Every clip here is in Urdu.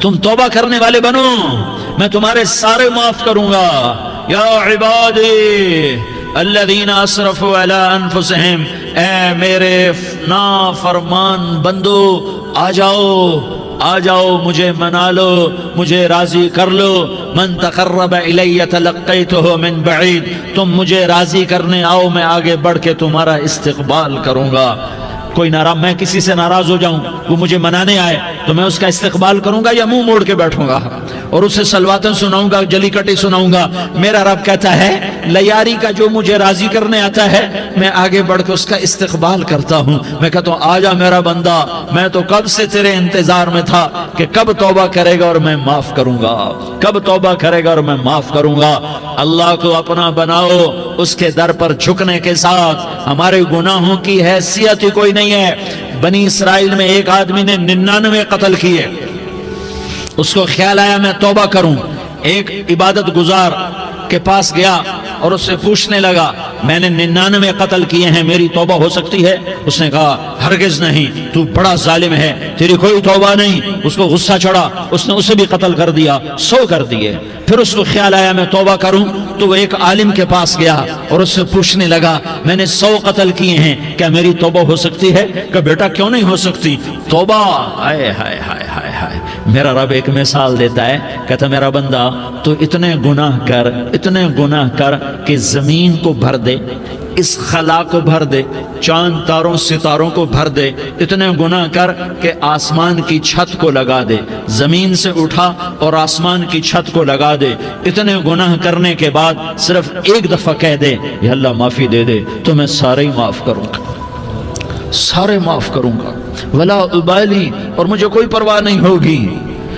تم توبہ کرنے والے بنو، میں تمہارے سارے معاف کروں گا۔ یا عبادی الذین اسرفوا علی انفسہم، اے میرے نافرمان بندو آ جاؤ مجھے منا لو، مجھے راضی کر لو۔ من تقرب الی تلقیتہ من بعید، تم مجھے راضی کرنے آؤ، میں آگے بڑھ کے تمہارا استقبال کروں گا۔ کوئی ناراض، میں کسی سے ناراض ہو جاؤں، وہ مجھے منانے آئے تو میں اس کا استقبال کروں گا یا منہ موڑ کے بیٹھوں گا اور اسے سلواتیں سناؤں گا، جلی کٹی سناؤں گا؟ میرا رب کہتا ہے لیاری کا جو مجھے راضی کرنے آتا ہے میں آگے بڑھ کے اس کا استقبال کرتا ہوں۔ میں کہتا ہوں آجا میرا بندہ، میں تو کب سے تیرے انتظار میں تھا کہ کب توبہ کرے گا اور میں معاف کروں گا، کب توبہ کرے گا اور میں معاف کروں گا۔ اللہ کو اپنا بناؤ، اس کے در پر جھکنے کے ساتھ ہمارے گناہوں کی حیثیت ہی کوئی نہیں ہے۔ بنی اسرائیل میں ایک آدمی نے 99 قتل کیے، اس کو خیال آیا میں توبہ کروں، ایک عبادت گزار کے پاس گیا اور اس سے پوچھنے لگا میں نے 99 قتل کیے ہیں، میری توبہ ہو سکتی ہے؟ اس نے کہا ہرگز نہیں، تو بڑا ظالم ہے، تیری کوئی توبہ نہیں۔ اس کو غصہ چڑھا، اس نے اسے بھی قتل کر دیا، 100 کر دیے۔ پھر اس کو خیال آیا میں توبہ کروں تو وہ ایک عالم کے پاس گیا اور اس سے پوچھنے لگا میں نے 100 قتل کیے ہیں، کیا میری توبہ ہو سکتی ہے؟ کہ بیٹا کیوں نہیں ہو سکتی توبہ؟ ہائے ہائے ہائے ہائے ہائے۔ میرا رب ایک مثال دیتا ہے، کہتا میرا بندہ تو اتنے گناہ کر کہ زمین کو بھر دے، اس خلا کو بھر دے، چاند تاروں ستاروں کو بھر دے، اتنے گناہ کر کہ آسمان کی چھت کو لگا دے، زمین سے اٹھا اور آسمان کی چھت کو لگا دے۔ اتنے گناہ کرنے کے بعد صرف ایک دفعہ کہہ دے یا اللہ معافی دے دے تو میں سارے ہی معاف کروں گا، سارے معاف کروں گا، ولا ابالی، اور مجھے کوئی پرواہ نہیں ہوگی۔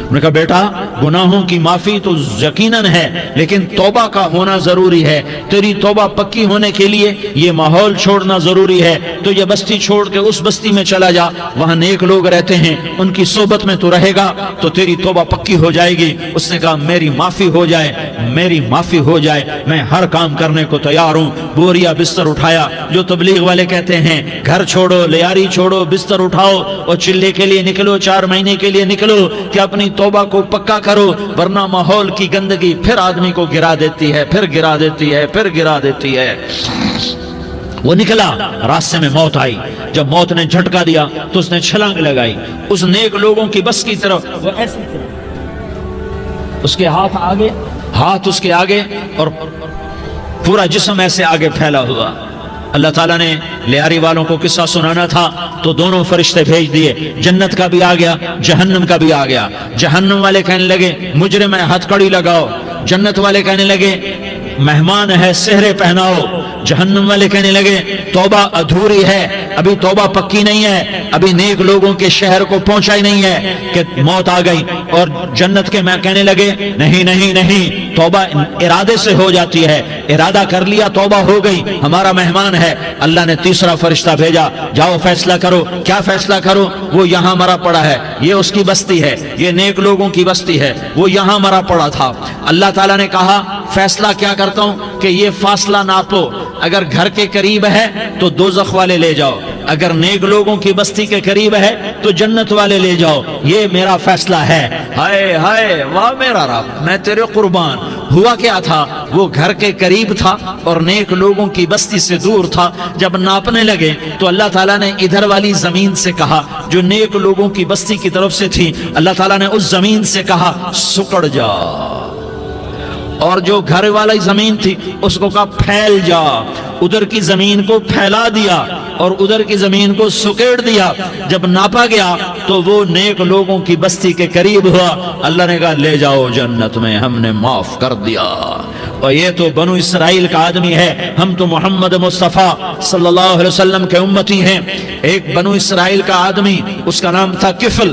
انہوں نے کہا بیٹا گناہوں کی معافی تو یقیناً ہے لیکن توبہ کا ہونا ضروری ہے، تیری توبہ پکی ہونے کے لیے یہ ماحول چھوڑنا ضروری ہے۔ تو یہ بستی چھوڑ کے اس بستی میں چلا جا، وہاں نیک لوگ رہتے ہیں، ان کی صحبت میں تو رہے گا تو تیری توبہ پکی ہو جائے گی۔ اس نے کہا میری معافی ہو جائے، میری معافی ہو جائے، میں ہر کام کرنے کو تیار ہوں۔ بوریا بستر اٹھایا، جو تبلیغ والے کہتے ہیں گھر چھوڑو، لیاری چھوڑو، بستر اٹھاؤ اور چلے کے لیے نکلو، 4 مہینے کے لیے نکلو کہ اپنی توبہ کو پکا کرو، ورنہ ماحول کی گندگی پھر آدمی کو گرا دیتی ہے، پھر گرا دیتی ہے، پھر گرا دیتی ہے۔ وہ نکلا، راستے میں موت آئی، جب موت نے جھٹکا دیا تو اس نے چھلانگ لگائی اس نیک لوگوں کی بس کی طرف، وہ ایسے اس کے ہاتھ اس کے آگے اور پورا جسم ایسے آگے پھیلا ہوا۔ اللہ تعالیٰ نے لیاری والوں کو قصہ سنانا تھا تو دونوں فرشتے بھیج دیے، جنت کا بھی آ گیا، جہنم کا بھی آ گیا۔ جہنم والے کہنے لگے مجرم ہے ہتھ کڑی لگاؤ، جنت والے کہنے لگے مہمان ہے سہرے پہناؤ۔ جہنم والے کہنے لگے توبہ ادھوری ہے، ابھی توبہ پکی نہیں ہے، ابھی نیک لوگوں کے شہر کو پہنچا ہی نہیں ہے کہ موت آ گئی۔ اور جنت کے میں کہنے لگے نہیں نہیں نہیں، توبہ ارادے سے ہو جاتی ہے، ارادہ کر لیا توبہ ہو گئی، ہمارا مہمان ہے۔ اللہ نے تیسرا فرشتہ بھیجا، جاؤ فیصلہ کرو۔ کیا فیصلہ کرو؟ وہ یہاں مرا پڑا ہے، یہ اس کی بستی ہے، یہ نیک لوگوں کی بستی ہے، وہ یہاں مرا پڑا تھا۔ اللہ تعالیٰ نے کہا فیصلہ کیا کرتا ہوں کہ یہ فاصلہ ناپو، اگر گھر کے قریب ہے تو دوزخ والے لے جاؤ، اگر نیک لوگوں کی بستی کے قریب ہے تو جنت والے لے جاؤ، یہ میرا فیصلہ ہے۔ ہائے ہائے واہ میرا رب، میں تیرے قربان۔ ہوا کیا تھا؟ وہ گھر کے قریب تھا اور نیک لوگوں کی بستی سے دور تھا۔ جب ناپنے لگے تو اللہ تعالیٰ نے ادھر والی زمین سے کہا جو نیک لوگوں کی بستی کی طرف سے تھی، اللہ تعالیٰ نے اس زمین سے کہا سکڑ جا، اور جو گھر والی زمین تھی اس کو کہا پھیل جا۔ ادھر کی زمین کو پھیلا دیا اور ادھر کی زمین کو سکیڑ دیا۔ جب ناپا گیا تو وہ نیک لوگوں کی بستی کے قریب ہوا۔ اللہ نے کہا لے جاؤ جنت میں، ہم نے معاف کر دیا۔ اور یہ تو بنو اسرائیل کا آدمی ہے، ہم تو محمد مصطفیٰ صلی اللہ علیہ وسلم کے امتی ہیں۔ ایک بنو اسرائیل کا آدمی، اس کا نام تھا کفل،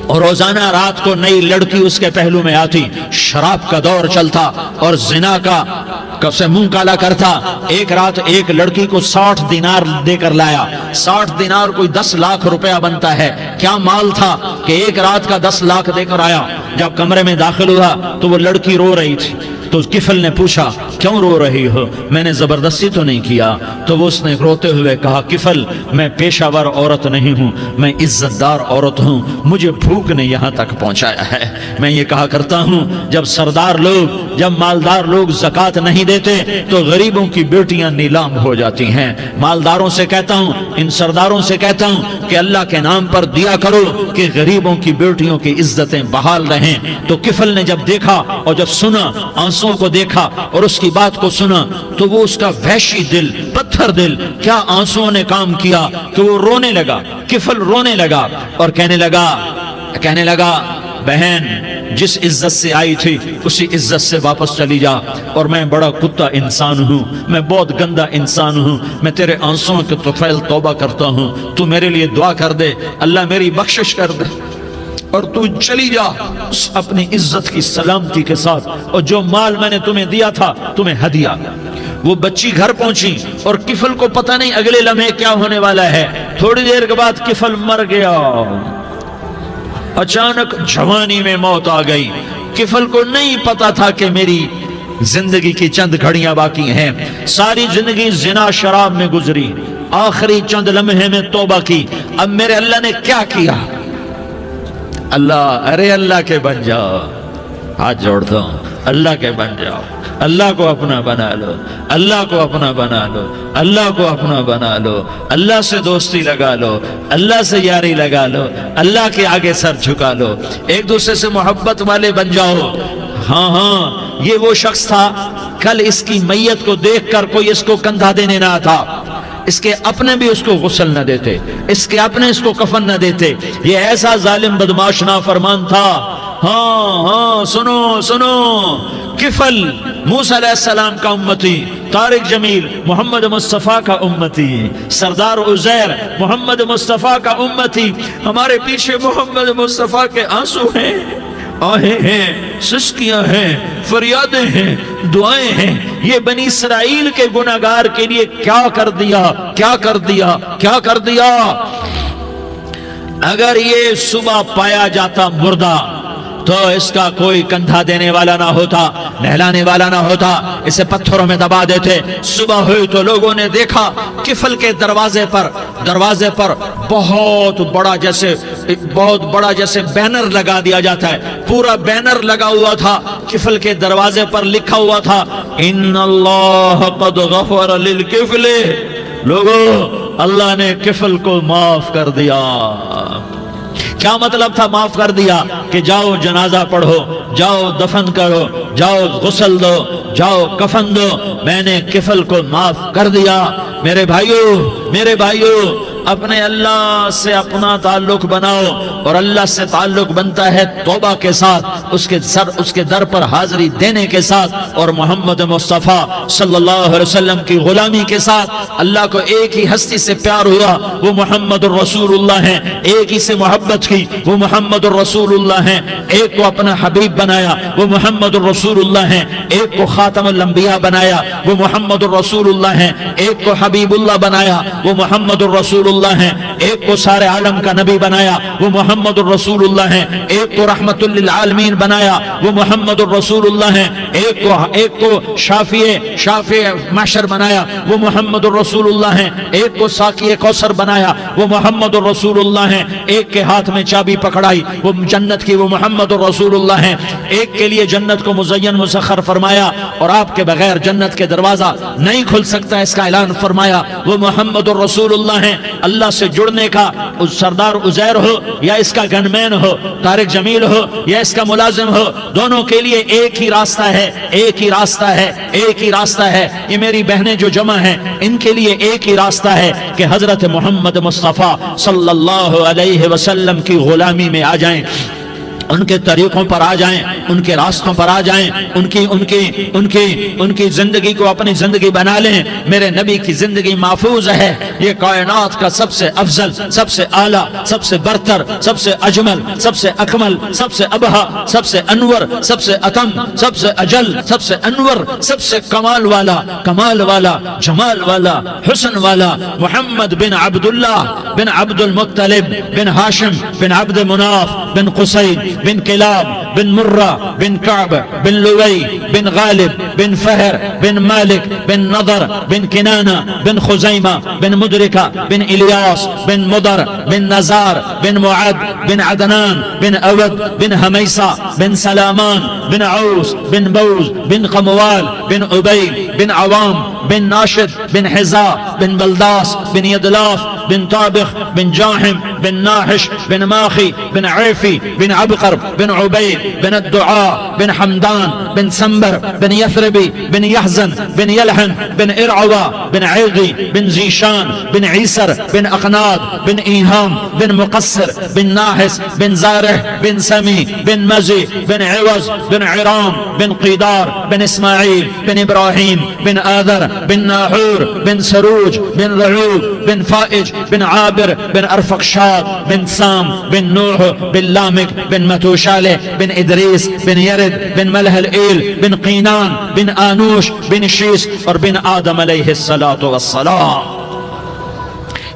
اور روزانہ رات کو نئی لڑکی اس کے پہلو میں آتی، شراب کا دور چلتا اور زنا کا سے منہ کالا کرتا۔ ایک رات ایک لڑکی کو 60 دینار دے کر لایا۔ 60 دینار کوئی 10 لاکھ روپیہ بنتا ہے۔ کیا مال تھا کہ ایک رات کا 10 لاکھ دے کر آیا۔ جب کمرے میں داخل ہوا تو وہ لڑکی رو رہی تھی، تو کفل نے پوچھا کیوں رو رہی ہو؟ میں نے زبردستی تو نہیں کیا۔ تو وہ اس نے روتے ہوئے کہا کفل میں پیشہ ور عورت نہیں ہوں، میں عزت دار عورت ہوں، مجھے بھوک نے یہاں تک پہنچایا ہے۔ میں یہ کہا کرتا ہوں جب سردار لوگ، جب مالدار لوگ زکوٰۃ نہیں دیتے تو غریبوں کی بیٹیاں نیلام ہو جاتی ہیں۔ مالداروں سے کہتا ہوں، ان سرداروں سے کہتا ہوں کہ اللہ کے نام پر دیا کرو کہ غریبوں کی بیٹیوں کی عزتیں بحال رہیں۔ تو کفل نے جب دیکھا اور جب سنا، آنسوں کو دیکھا اور اس کی بات کو سنا، تو وہ اس کا وحشی دل، پتھر دل، کیا آنسوں نے کام کیا کہ وہ رونے لگا۔ کفل رونے لگا اور کہنے لگا بہن جس عزت سے آئی تھی اسی عزت سے واپس چلی جا، اور میں بڑا کتا انسان ہوں، میں بہت گندا انسان ہوں، میں تیرے آنسوں کے طفیل توبہ کرتا ہوں، تو میرے لیے دعا کر دے، اللہ میری بخشش کر دے، اور تو چلی جا اپنی عزت کی سلامتی کے ساتھ، اور جو مال میں نے تمہیں دیا تھا تمہیں ہدیہ۔ وہ بچی گھر پہنچی اور کفل کو پتہ نہیں اگلے لمحے کیا ہونے والا ہے۔ تھوڑی دیر کے بعد کفل مر گیا، اچانک جوانی میں موت آ گئی۔ کفل کو نہیں پتا تھا کہ میری زندگی کی چند گھڑیاں باقی ہیں، ساری زندگی زنا شراب میں گزری، آخری چند لمحے میں توبہ کی۔ اب میرے اللہ نے کیا کیا؟ اللہ کے بن جاؤ، ہاتھ جوڑتا ہوں، اللہ کے بن جاؤ، اللہ کو اپنا بنا لو، اللہ کو اپنا بنا لو، اللہ کو اپنا بنا لو، اللہ سے دوستی لگا لو، اللہ سے یاری لگا لو، اللہ کے آگے سر جھکا لو، ایک دوسرے سے محبت والے بن جاؤ۔ ہاں یہ وہ شخص تھا، کل اس کی میت کو دیکھ کر کوئی اس کو کندھا دینے نہ تھا، اس کے اپنے بھی اس کو غسل نہ دیتے، اس کے اپنے اس کو کفن نہ دیتے، یہ ایسا ظالم بدماش نافرمان تھا۔ ہاں سنو، کفل موسیٰ علیہ السلام کا امتی، طارق جمیل محمد مصطفیٰ کا امتی، سردار عزیر محمد مصطفیٰ کا امتی، ہمارے پیچھے محمد مصطفیٰ کے آنسو ہیں، آہیں ہیں، سسکیاں ہیں، فریادیں ہیں، دعائیں ہیں۔ یہ بنی اسرائیل کے گناہگار کے لیے کیا کر دیا۔ اگر یہ صبح پایا جاتا مردہ تو اس کا کوئی کندھا دینے والا نہ ہوتا، نہلانے والا نہ ہوتا، اسے پتھروں میں دبا دیتے۔ صبح ہوئی تو لوگوں نے دیکھا کفل کے دروازے پر بہت بڑا جیسے بینر لگا دیا جاتا ہے، پورا بینر لگا ہوا تھا، کفل کے دروازے پر لکھا ہوا تھا ان اللہ قد غفر للکفل، لوگوں اللہ نے کفل کو معاف کر دیا۔ کیا مطلب تھا معاف کر دیا؟ کہ جاؤ جنازہ پڑھو، جاؤ دفن کرو، جاؤ غسل دو، جاؤ کفن دو، میں نے کفل کو معاف کر دیا۔ میرے بھائیو اپنے اللہ سے اپنا تعلق بناؤ، اور اللہ سے تعلق بنتا ہے توبہ کے ساتھ، اس کے در پر حاضری دینے کے ساتھ، اور محمد مصطفیٰ صلی اللہ علیہ وسلم کی غلامی کے ساتھ۔ اللہ کو ایک ہی ہستی سے پیار ہوا، وہ محمد الرسول اللہ ہیں، ایک ہی سے محبت کی، وہ محمد الرسول اللہ ہیں، ایک کو اپنا حبیب بنایا، وہ محمد الرسول اللہ ہیں، ایک کو خاتم الانبیاء بنایا، وہ محمد الرسول اللہ ہیں، ایک کو حبیب اللہ بنایا، وہ محمد الرسول اللہ ہیں، ایک کو سارے عالم کا نبی بنایا، وہ محمد الرسول اللہ ہیں، ایک کو رحمت للعالمین بنایا، وہ محمد الرسول اللہ ہیں، ایک کو شافع محشر بنایا، وہ محمد الرسول اللہ ہیں، ایک کو ساقی کوثر بنایا، وہ محمد الرسول اللہ ہیں، ایک کے ہاتھ میں چابی پکڑائی وہ جنت کی، وہ محمد الرسول اللہ ہیں، ایک کے لیے جنت کو مزین مسخر فرمایا، اور آپ کے بغیر جنت کے دروازہ نہیں کھل سکتا اس کا اعلان فرمایا، وہ محمد الرسول اللہ ہیں۔ اللہ سے جڑنے کا سردار عزیر ہو یا اس کا گنمین ہو، طارق جمیل ہو یا اس کا ملازم ہو، دونوں کے لیے ایک ہی راستہ ہے۔ یہ میری بہنیں جو جمع ہیں ان کے لیے ایک ہی راستہ ہے کہ حضرت محمد مصطفیٰ صلی اللہ علیہ وسلم کی غلامی میں آ جائیں، ان کے طریقوں پر آ جائیں، ان کے راستوں پر آ جائیں، ان کی زندگی کو اپنی زندگی بنا لیں۔ میرے نبی کی زندگی محفوظ ہے، یہ کائنات کا سب سے افضل، سب سے اعلیٰ، سب سے برتر، سب سے اجمل، سب سے اکمل، سب سے ابہا، سب سے انور، سب سے اتم، سب سے اجل، سب سے انور، سب سے کمال والا، جمال والا، حسن والا، محمد بن عبداللہ بن عبد المطلب بن ہاشم بن عبد مناف بن قصی بن کلاب بن مرہ بن کعب بن لوی بن غالب بن فہر بن مالک بن نضر بن کنانہ بن خزیمہ بن مدرکہ بن الیاس بن مدر بن نزار بن معد بن عدنان بن اود بن حمیسہ بن سلامان بن عوس بن بوز بن قموال بن عبید بن عوام بن ناشد بن حزا بن بلداس بن یدلاف بن طابخ بن جاحم بن ناحش بن ماخی بن عیفی بن عبقر بن عبید بن الدعاء بن حمدان بن سنبر بن یثربی بن یحزن بن یلحن بن ارعوا بن عیغی بن زیشان بن عیسر بن اقناد بن ایہام بن مقصر بن ناحس بن زارح بن سمی بن مزی بن عوض بن عرام بن قیدار بن اسماعیل بن ابراہیم بن آذر بن ناحور بن سروج بن رعوب بن فائج بن عابر بن ارفقشاد بن سام بن نوح بن لامک بن متوشالہ بن ادریس بن یرد بن ملح الایل بن قینان بن آنوش بن شیس اور بن آدم علیہ السلام۔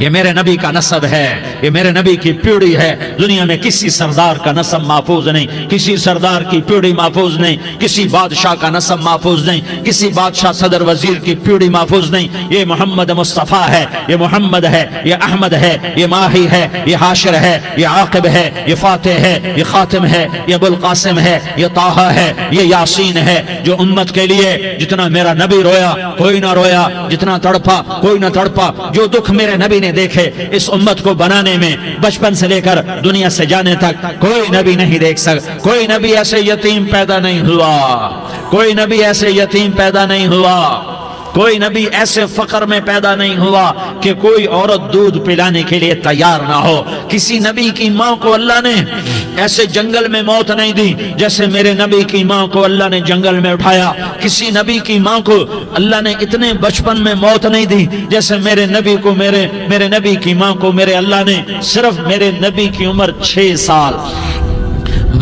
یہ میرے نبی کا نسب ہے، یہ میرے نبی کی پیڑھی ہے۔ دنیا میں کسی سردار کا نسب محفوظ نہیں، کسی سردار کی پیڑھی محفوظ نہیں، کسی بادشاہ کا نسب محفوظ نہیں، کسی بادشاہ صدر وزیر کی پیڑھی محفوظ نہیں۔ یہ محمد مصطفیٰ ہے، یہ محمد ہے، یہ احمد ہے، یہ ماہی ہے، یہ حاشر ہے، یہ عاقب ہے، یہ فاتح ہے، یہ خاتم ہے، یہ ابو القاسم ہے، یہ طٰہٰ ہے، یہ یاسین ہے۔ جو امت کے لیے جتنا میرا نبی رویا کوئی نہ رویا، جتنا تڑپا کوئی نہ تڑپا، جو دکھ میرے نبی نے دیکھے اس امت کو بنانے میں، بچپن سے لے کر دنیا سے جانے تک کوئی نبی نہیں دیکھ سکتا۔ کوئی نبی ایسے یتیم پیدا نہیں ہوا، کوئی نبی ایسے یتیم پیدا نہیں ہوا، کوئی نبی ایسے فقر میں پیدا نہیں ہوا کہ کوئی عورت دودھ پلانے کے لیے تیار نہ ہو۔ کسی نبی کی ماں کو اللہ نے ایسے جنگل میں موت نہیں دی جیسے میرے نبی کی ماں کو اللہ نے جنگل میں اٹھایا۔ کسی نبی کی ماں کو اللہ نے اتنے بچپن میں موت نہیں دی جیسے میرے نبی کو میرے نبی کی ماں کو میرے اللہ نے صرف میرے نبی کی عمر 6 سال،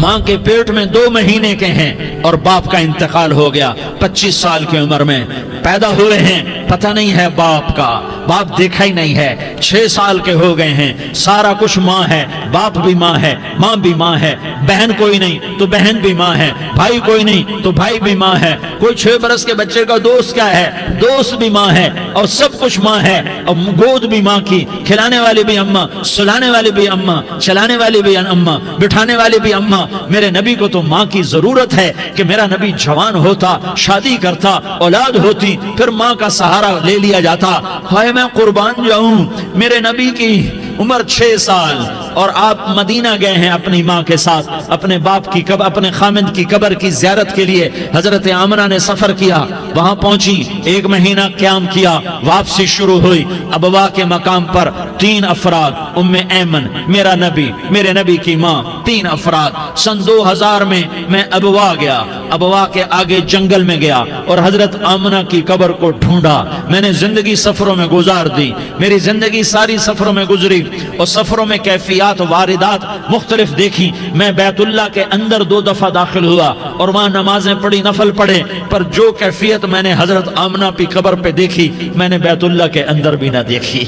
ماں کے پیٹ میں 2 مہینے کے ہیں اور باپ کا انتقال ہو گیا 25 سال کی عمر میں پیدا ہوئے ہیں، پتہ نہیں ہے باپ کا، باپ دیکھا ہی نہیں ہے، 6 سال کے ہو گئے ہیں، سارا کچھ ماں ہے، باپ بھی ماں ہے، ماں بھی ماں ہے، بہن کوئی نہیں تو بہن بھی ماں ہے، بھائی کوئی نہیں تو بھائی بھی ماں ہے، کوئی 6 برس کے بچے کا دوست کیا ہے، دوست بھی ماں ہے، اور سب کچھ ماں ہے، اور گود بھی ماں کی، کھلانے والی بھی اماں، سلانے والی بھی اماں، چلانے والی بھی اماں، بٹھانے والی بھی اماں۔ میرے نبی کو تو ماں کی ضرورت ہے کہ میرا نبی جوان ہوتا، شادی کرتا، اولاد ہوتی، پھر ماں کا سہارا لے لیا جاتا۔ ہائے میں قربان جاؤں، میرے نبی کی عمر 6 سال اور آپ مدینہ گئے ہیں اپنی ماں کے ساتھ، اپنے باپ کی اپنے خامد کی قبر کی زیارت کے لیے حضرت آمنہ نے سفر کیا، وہاں پہنچی، 1 مہینہ قیام کیا، واپسی شروع ہوئی۔ ابوا کے مقام پر 3 افراد، ام ایمن، میرا نبی، میرے نبی کی ماں، 3 افراد۔ سن 2000 میں میں ابوا گیا، ابوا کے آگے جنگل میں گیا اور حضرت آمنہ کی قبر کو ڈھونڈا۔ میں نے زندگی سفروں میں گزار دی، میری زندگی ساری سفروں میں گزری، اور سفروں میں کیفیات واردات مختلف دیکھی۔ میں بیت اللہ کے اندر 2 دفعہ داخل ہوا اور وہاں نمازیں پڑھی، نفل پڑھے، پر جو کیفیت میں نے حضرت آمنہ کی قبر پہ دیکھی میں نے بیت اللہ کے اندر بھی نہ دیکھی،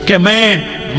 کہ میں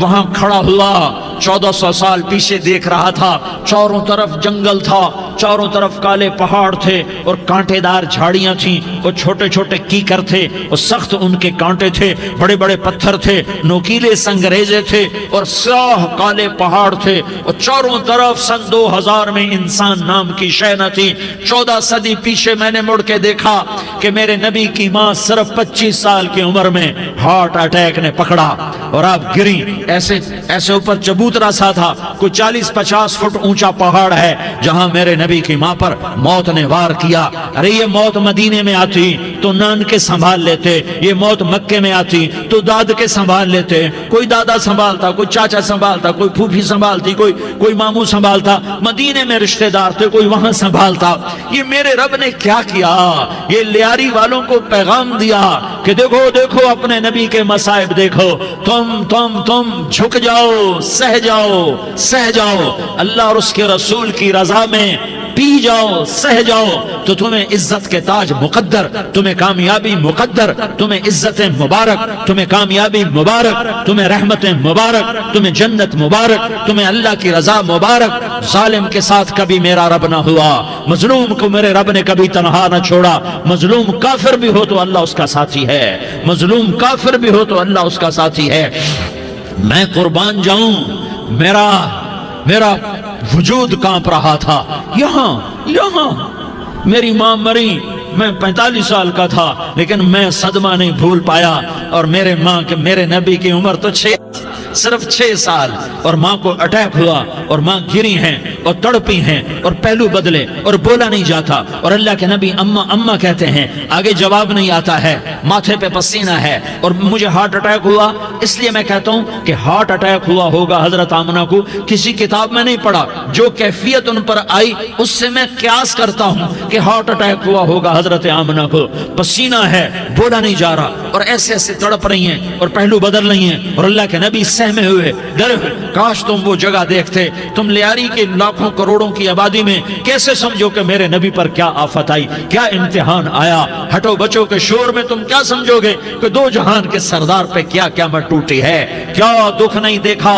وہاں کھڑا ہوا 1400 سال پیچھے دیکھ رہا تھا، چاروں طرف جنگل تھا، چاروں طرف کالے پہاڑ تھے اور کانٹے دار جھاڑیاں تھیں، اور چھوٹے چھوٹے کیکر تھے اور سخت ان کے کانٹے تھے، بڑے بڑے پتھر تھے، نوکیلے سنگریزے تھے اور سیاہ کالے پہاڑ تھے، اور چاروں طرف سن 2000 میں انسان نام کی شے نہ تھی۔ 14 صدی پیچھے میں نے مڑ کے دیکھا کہ میرے نبی کی ماں صرف 25 سال کی عمر میں ہارٹ اٹیک نے پکڑا اور آپ گری، ایسے اوپر چبوترا سا تھا، کوئی 40-50 فٹ اونچا پہاڑ ہے جہاں میرے نبی کی ماں پر موت نے وار کیا۔ ارے یہ موت مدینے میں آتی تو نان کے سنبھال لیتے، یہ موت مکے میں آتی تو داد کے سنبھال لیتے، کوئی دادا سنبھالتا، کوئی چاچا سنبھالتا، کوئی پھوپھی سنبھالتی، کوئی ماموں سنبھالتا، مدینے میں رشتہ دار تھے، کوئی وہاں سنبھالتا۔ یہ میرے رب نے کیا کیا؟ یہ لیاری والوں کو پیغام دیا کہ دیکھو دیکھو اپنے نبی کے مصائب دیکھو، تم جھک جاؤ، سہ جاؤ، اللہ اور اس کے رسول کی رضا میں پی جاؤ سہ جاؤ تو تمہیں عزت کے تاج مقدر، تمہیں کامیابی مقدر، تمہیں عزت مبارک، تمہیں کامیابی مبارک، تمہیں رحمت مبارک، تمہیں جنت مبارک، تمہیں اللہ کی رضا مبارک۔ ظالم کے ساتھ کبھی میرا رب نہ ہوا، مظلوم کو میرے رب نے کبھی تنہا نہ چھوڑا۔ مظلوم کافر بھی ہو تو اللہ اس کا ساتھی ہے، مظلوم کافر بھی ہو تو اللہ اس کا ساتھی ہے۔ میں قربان جاؤں، میرا وجود کانپ رہا تھا۔ یہاں میری ماں مری، میں 45 سال کا تھا، لیکن میں صدمہ نہیں بھول پایا۔ اور میرے نبی کی عمر تو صرف 6 سال، اور ماں کو اٹیک ہوا اور ماں گری ہیں اور تڑپی ہیں اور پہلو بدلے اور بولا نہیں جاتا، اور اللہ کے نبی اماں اماں کہتے ہیں، آگے جواب نہیں آتا ہے، ماتھے پہ پسینہ ہے، اور مجھے ہارٹ اٹیک ہوا۔ اس لیے میں کہتا ہوں کہ ہارٹ اٹیک ہوا ہوگا حضرت آمنہ کو، کسی کتاب میں نہیں پڑھا، جو کیفیت ان پر آئی اس سے میں قیاس کرتا ہوں کہ ہارٹ اٹیک ہوا ہوگا حضرت آمنہ کو۔ پسینہ ہے، بولا نہیں جا رہا، اور ایسے ایسے تڑپ رہی ہیں اور پہلو بدل رہی ہیں، اور اللہ کے نبی سہمے ہوئے ڈرے ہوئے۔ کاش تم وہ جگہ دیکھتے، تم لیاری کے لاکھوں کروڑوں کی آبادی میں کیسے سمجھو کہ میرے نبی پر کیا آفت آئی، کیا امتحان آیا۔ ہٹو بچوں کے شور میں تم کیا سمجھو گے کہ دو جہان کے سردار پہ کیا قیامت ٹوٹی ہے۔ کیا دکھ نہیں دیکھا،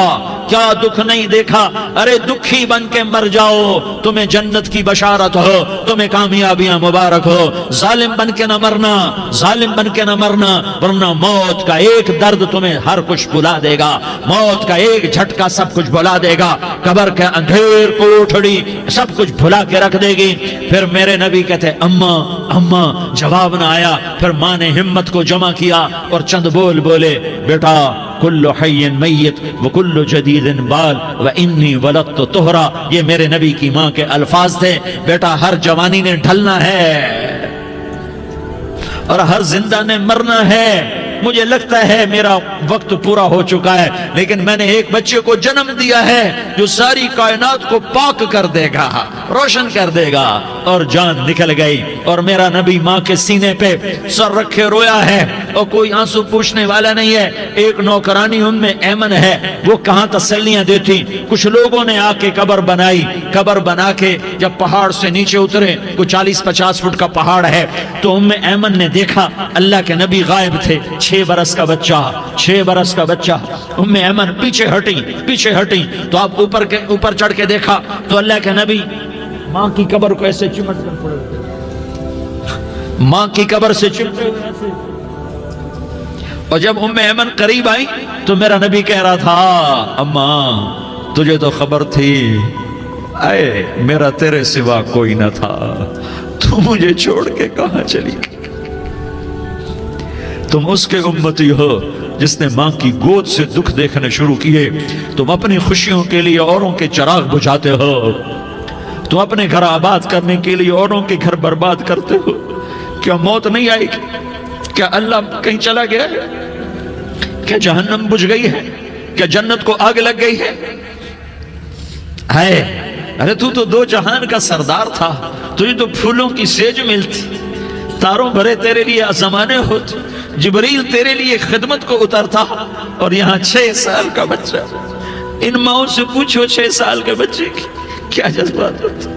کیا دکھ نہیں دیکھا۔ ارے دکھی بن کے مر جاؤ، تمہیں جنت کی بشارت ہو، تمہیں کامیابیاں مبارک ہو۔ ظالم بن کے نہ مرنا، ظالم بن کے نہ مرنا، ورنہ موت کا ایک درد تمہیں ہر کچھ بھلا دے گا، موت کا ایک جھٹکا سب کچھ بھلا دے گا، قبر کے اندھیر کوٹھڑی سب کچھ بھلا کے رکھ دے گی۔ پھر میرے نبی کہتے اماں اماں، جواب نہ آیا۔ پھر ماں نے ہمت کو جمع کیا اور چند بولے، بیٹا کل حی میت وکل جدید بال وانی ولدت طہرا۔ یہ میرے نبی کی ماں کے الفاظ تھے، بیٹا ہر جوانی نے ڈھلنا ہے اور ہر زندہ نے مرنا ہے۔ مجھے لگتا ہے میرا وقت پورا ہو چکا ہے، لیکن میں نے ایک بچے کو جنم دیا ہے جو ساری کائنات کو پاک کر دے گا، روشن کر دے گا۔ اور جان نکل گئی، اور میرا نبی ماں کے سینے پہ سر رکھے رویا ہے، اور کوئی آنسو پوچھنے والا نہیں ہے۔ ایک نوکرانی ان میں ایمن ہے، وہ کہاں تسلیاں دیتی۔ کچھ لوگوں نے آ کے قبر بنائی، قبر بنا کے جب پہاڑ سے نیچے اترے، کوئی 40-50 فٹ کا پہاڑ ہے، تو ام ایمن نے دیکھا اللہ کے نبی غائب تھے، 6 برس کا بچہ۔ ام ایمن پیچھے ہٹی تو آپ اوپر چڑھ کے دیکھا تو اللہ کے نبی ماں کی قبر کو ایسے چمٹ کر پڑے، ماں کی قبر سے چمٹے ہوئے ایسے۔ اور جب ام ایمن قریب آئی تو میرا نبی کہہ رہا تھا، اماں تجھے تو خبر تھی، اے میرا تیرے سوا کوئی نہ تھا، تو مجھے چھوڑ کے کہاں چلی گئی۔ تم اس کے امتی ہو جس نے ماں کی گود سے دکھ دیکھنے شروع کیے۔ تم اپنی خوشیوں کے لیے اوروں کے چراغ بجھاتے ہو، تم اپنے گھر آباد کرنے کے لیے اوروں کے گھر برباد کرتے ہو۔ کیا موت نہیں آئے گی؟ کیا اللہ کہیں چلا گیا ہے؟ کیا جہنم بجھ گئی ہے؟ کیا جنت کو آگ لگ گئی ہے؟ ارے تو 2 جہان کا سردار تھا، تجھے تو پھولوں کی سیج ملتی، تاروں بھرے تیرے لیے زمانے ہوتے، جبریل تیرے لیے خدمت کو اترتا، اور یہاں 6 سال کا بچہ۔ ان ماؤں سے پوچھو 6 سال کے بچے کی کیا جذبات ہوتے۔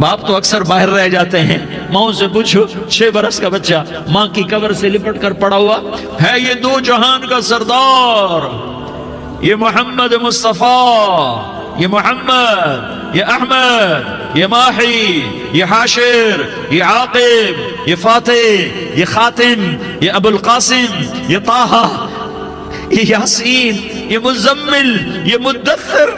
باپ تو اکثر باہر رہ جاتے ہیں، ماؤں سے پوچھو 6 برس کا بچہ ماں کی قبر سے لپٹ کر پڑا ہوا ہے۔ یہ 2 جہان کا سردار، یہ محمد مصطفیٰ، یہ محمد، یہ احمد، یہ ماہی، یہ حاشر، یہ عاقب، یہ فاتح، یہ خاتم، یہ ابو القاسم، یہ طہ، یہ یاسین، یہ مزمل، یہ مدثر،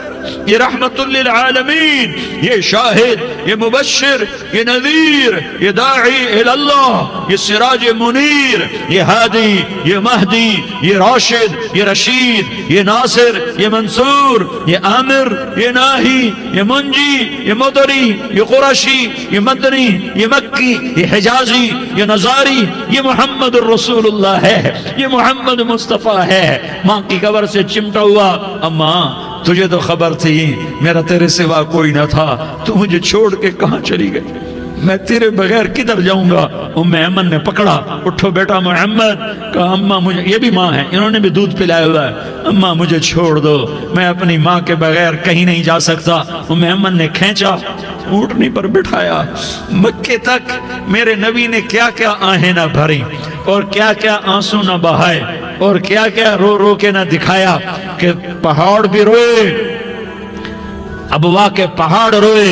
یہ رحمت للعالمین، یہ شاہد، یہ مبشر، یہ نذیر، یہ داعی الاللہ، یہ سراج منیر، یہ ہادی، یہ مہدی، یہ راشد، یہ رشید، یہ ناصر، یہ منصور، یہ عامر، یہ ناہی، یہ منجی، یہ مدری، یہ قرشی، یہ مدنی، یہ مکی، یہ حجازی، یہ نظاری، یہ محمد الرسول اللہ ہے، یہ محمد مصطفیٰ ہے۔ ماں کی قبر سے چمٹا ہوا، اماں تجھے تو خبر تھی میرا تیرے سوا کوئی نہ تھا، تو مجھے چھوڑ کے کہاں چلی گئی۔ میں تیرے بغیر کدھر جاؤں گا؟ ام ایمن نے پکڑا، اٹھو بیٹا محمد، کہا اماں مجھے، یہ بھی ماں ہے، انہوں نے بھی دودھ پلایا ہوا ہے، اماں مجھے چھوڑ دو، میں اپنی ماں کے بغیر کہیں نہیں جا سکتا۔ ام ایمن نے کھینچا، اونٹنی پر بٹھایا، مکے تک میرے نبی نے کیا کیا آہیں نہ بھری اور کیا کیا آنسو نہ بہائے اور کیا کیا رو رو کے نہ دکھایا کہ پہاڑ بھی روئے، ابوا کے پہاڑ روئے،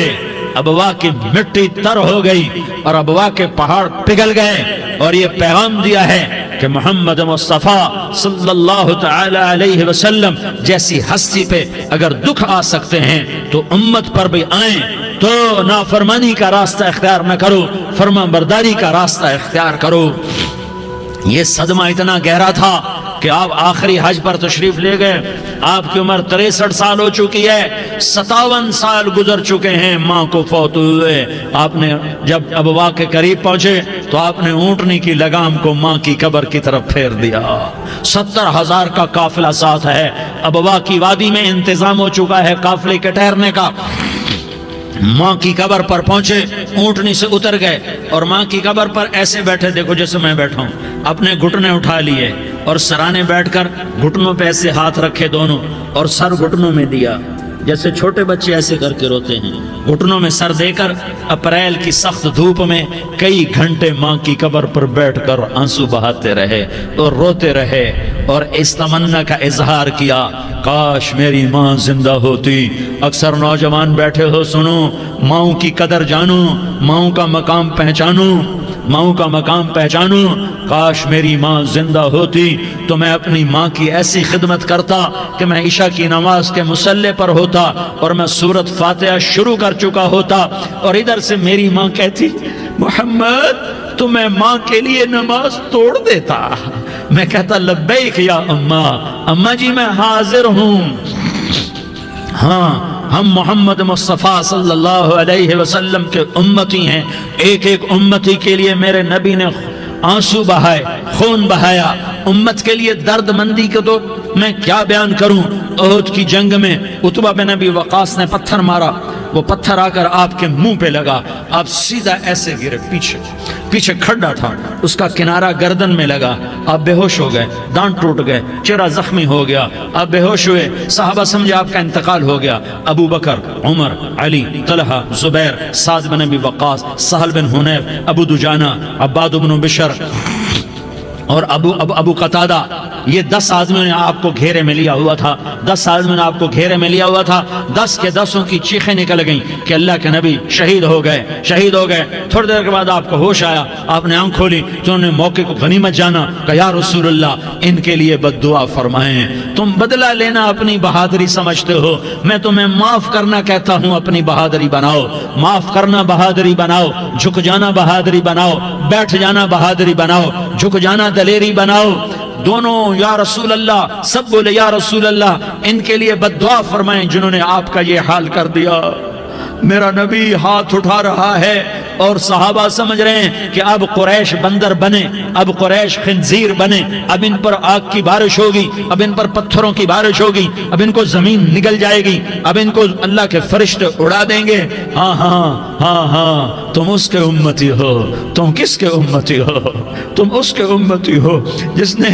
ابوا کی مٹی تر ہو گئی اور ابوا کے پہاڑ پگھل گئے، اور یہ پیغام دیا ہے کہ محمد مصطفیٰ صلی اللہ تعالی علیہ وسلم جیسی ہستی پہ اگر دکھ آ سکتے ہیں تو امت پر بھی آئیں، تو نافرمانی کا راستہ اختیار نہ کرو، فرما برداری کا راستہ اختیار کرو۔ یہ صدمہ اتنا گہرا تھا کہ آپ آخری حج پر تشریف لے گئے، آپ کی عمر 63 سال ہو چکی ہے، 57 سال گزر چکے ہیں ماں کو فوت ہوئے۔ آپ نے جب ابوا کے قریب پہنچے تو آپ نے اونٹنی کی لگام کو ماں کی قبر کی طرف پھیر دیا۔ 70,000 کا قافلہ ساتھ ہے، ابوا کی وادی میں انتظام ہو چکا ہے قافلے کے ٹھہرنے کا۔ ماں کی قبر پر پہنچے، اونٹنی سے اتر گئے اور ماں کی قبر پر ایسے بیٹھے، دیکھو جیسے میں بیٹھا ہوں، اپنے گھٹنے اٹھا لیے اور سرانے بیٹھ کر گھٹنوں پہ ایسے ہاتھ رکھے دونوں اور سر گھٹنوں میں دیا، جیسے چھوٹے بچے ایسے کر کے روتے ہیں، گھٹنوں میں سر دے کر اپریل کی سخت دھوپ میں کئی گھنٹے ماں کی قبر پر بیٹھ کر آنسو بہاتے رہے اور روتے رہے اور اس تمنا کا اظہار کیا، کاش میری ماں زندہ ہوتی۔ اکثر نوجوان بیٹھے ہو، سنو، ماؤں کی قدر جانو، ماؤں کا مقام پہچانو، ماؤں کا مقام پہچانو۔ کاش میری ماں زندہ ہوتی تو میں اپنی ماں کی ایسی خدمت کرتا کہ میں عشاء کی نماز کے مصلی پر ہوتا اور میں سورۃ فاتحہ شروع کر چکا ہوتا اور ادھر سے میری ماں کہتی، محمد تو میں ماں کے لیے نماز توڑ دیتا۔ میں کہتا، لبیک یا اماں، اماں جی میں حاضر ہوں۔ ہاں، ہم محمد مصطفیٰ صلی اللہ علیہ وسلم کے امتی ہیں، ایک ایک امتی کے لیے میرے نبی نے آنسو بہائے، خون بہایا، امت کے لیے درد مندی کو تو میں کیا بیان کروں۔ احد کی جنگ میں عتبہ بن ابی وقاص نے پتھر مارا، وہ پتھر آ کر آپ کے منہ پہ لگا، آپ سیدھا ایسے گرے، پیچھے کھڈا تھا، اس کا کنارہ گردن میں لگا، آپ بے ہوش ہو گئے، دانت ٹوٹ گئے، چہرہ زخمی ہو گیا، آپ بے ہوش ہوئے، صحابہ سمجھے آپ کا انتقال ہو گیا۔ ابو بکر، عمر، علی، طلحہ، زبیر، سعد بن ابی وقاص، سہل بن حنیف، ابو دجانہ، عباد بن بشر اور ابو قتادہ، یہ 10 آدمیوں نے آپ کو گھیرے میں لیا ہوا تھا، 10 آدمیوں نے آپ کو گھیرے میں لیا ہوا تھا، 10 کے 10 کی چیخیں نکل گئیں کہ اللہ کے نبی شہید ہو گئے، شہید ہو گئے۔ تھوڑی دیر کے بعد آپ کو ہوش آیا، آپ نے آنکھ کھولی تو انہوں نے موقع کو غنیمت جانا، کہ یا رسول اللہ ان کے لیے بد دعا فرمائیں۔ تم بدلہ لینا اپنی بہادری سمجھتے ہو، میں تمہیں معاف کرنا کہتا ہوں، اپنی بہادری بناؤ، معاف کرنا بہادری بناؤ، جھک جانا بہادری بناؤ، بیٹھ جانا بہادری بناؤ، جھک جانا دلیری بناؤ۔ دونوں یا رسول اللہ، سب بولے یا رسول اللہ، ان کے لیے بد دعا فرمائیں جنہوں نے آپ کا یہ حال کر دیا۔ میرا نبی ہاتھ اٹھا رہا ہے اور صحابہ سمجھ رہے ہیں کہ اب قریش بندر بنے، اب قریش خنزیر بنے، اب ان پر آگ کی بارش ہوگی، اب ان پر پتھروں کی بارش ہوگی، اب ان کو زمین نگل جائے گی، اب ان کو اللہ کے فرشتے اڑا دیں گے۔ ہاں ہاں ہاں ہاں، تم اس کے امتی ہو۔ تم کس کے امتی ہو؟ تم اس کے امتی ہو جس نے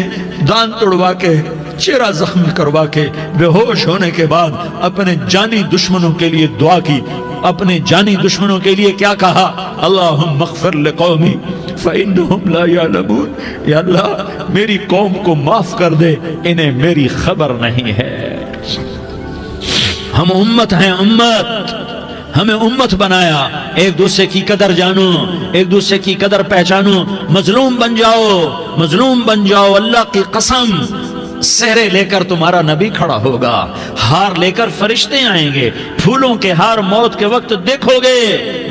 دانت توڑوا کے، چہرہ زخمی کروا کے، بے ہوش ہونے کے بعد اپنے جانی دشمنوں کے لیے دعا کی، اپنے جانی دشمنوں کے لیے کیا کہا؟ اللہم اغفر لقومی فإنہم لا یعلمون، یا اللہ میری قوم کو معاف کر دے، انہیں میری خبر نہیں ہے۔ ہم امت ہیں، امت، ہمیں امت بنایا، ایک دوسرے کی قدر جانو، ایک دوسرے کی قدر پہچانو، مظلوم بن جاؤ، مظلوم بن جاؤ، اللہ کی قسم سہرے لے کر تمہارا نبی کھڑا ہوگا، ہار لے کر فرشتے آئیں گے، پھولوں کے ہار موت کے وقت دیکھو گے،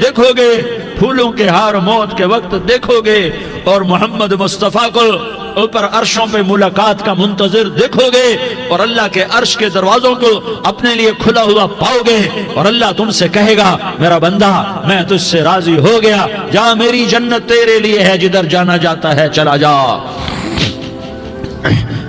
دیکھو گے، پھولوں کے ہار موت کے وقت دیکھو گے، اور محمد مصطفیٰ کو اوپر عرشوں پہ ملاقات کا منتظر دیکھو گے، اور اللہ کے عرش کے دروازوں کو اپنے لیے کھلا ہوا پاؤ گے، اور اللہ تم سے کہے گا، میرا بندہ میں تجھ سے راضی ہو گیا، جا میری جنت تیرے لیے ہے، جدھر جانا جاتا ہے چلا جا۔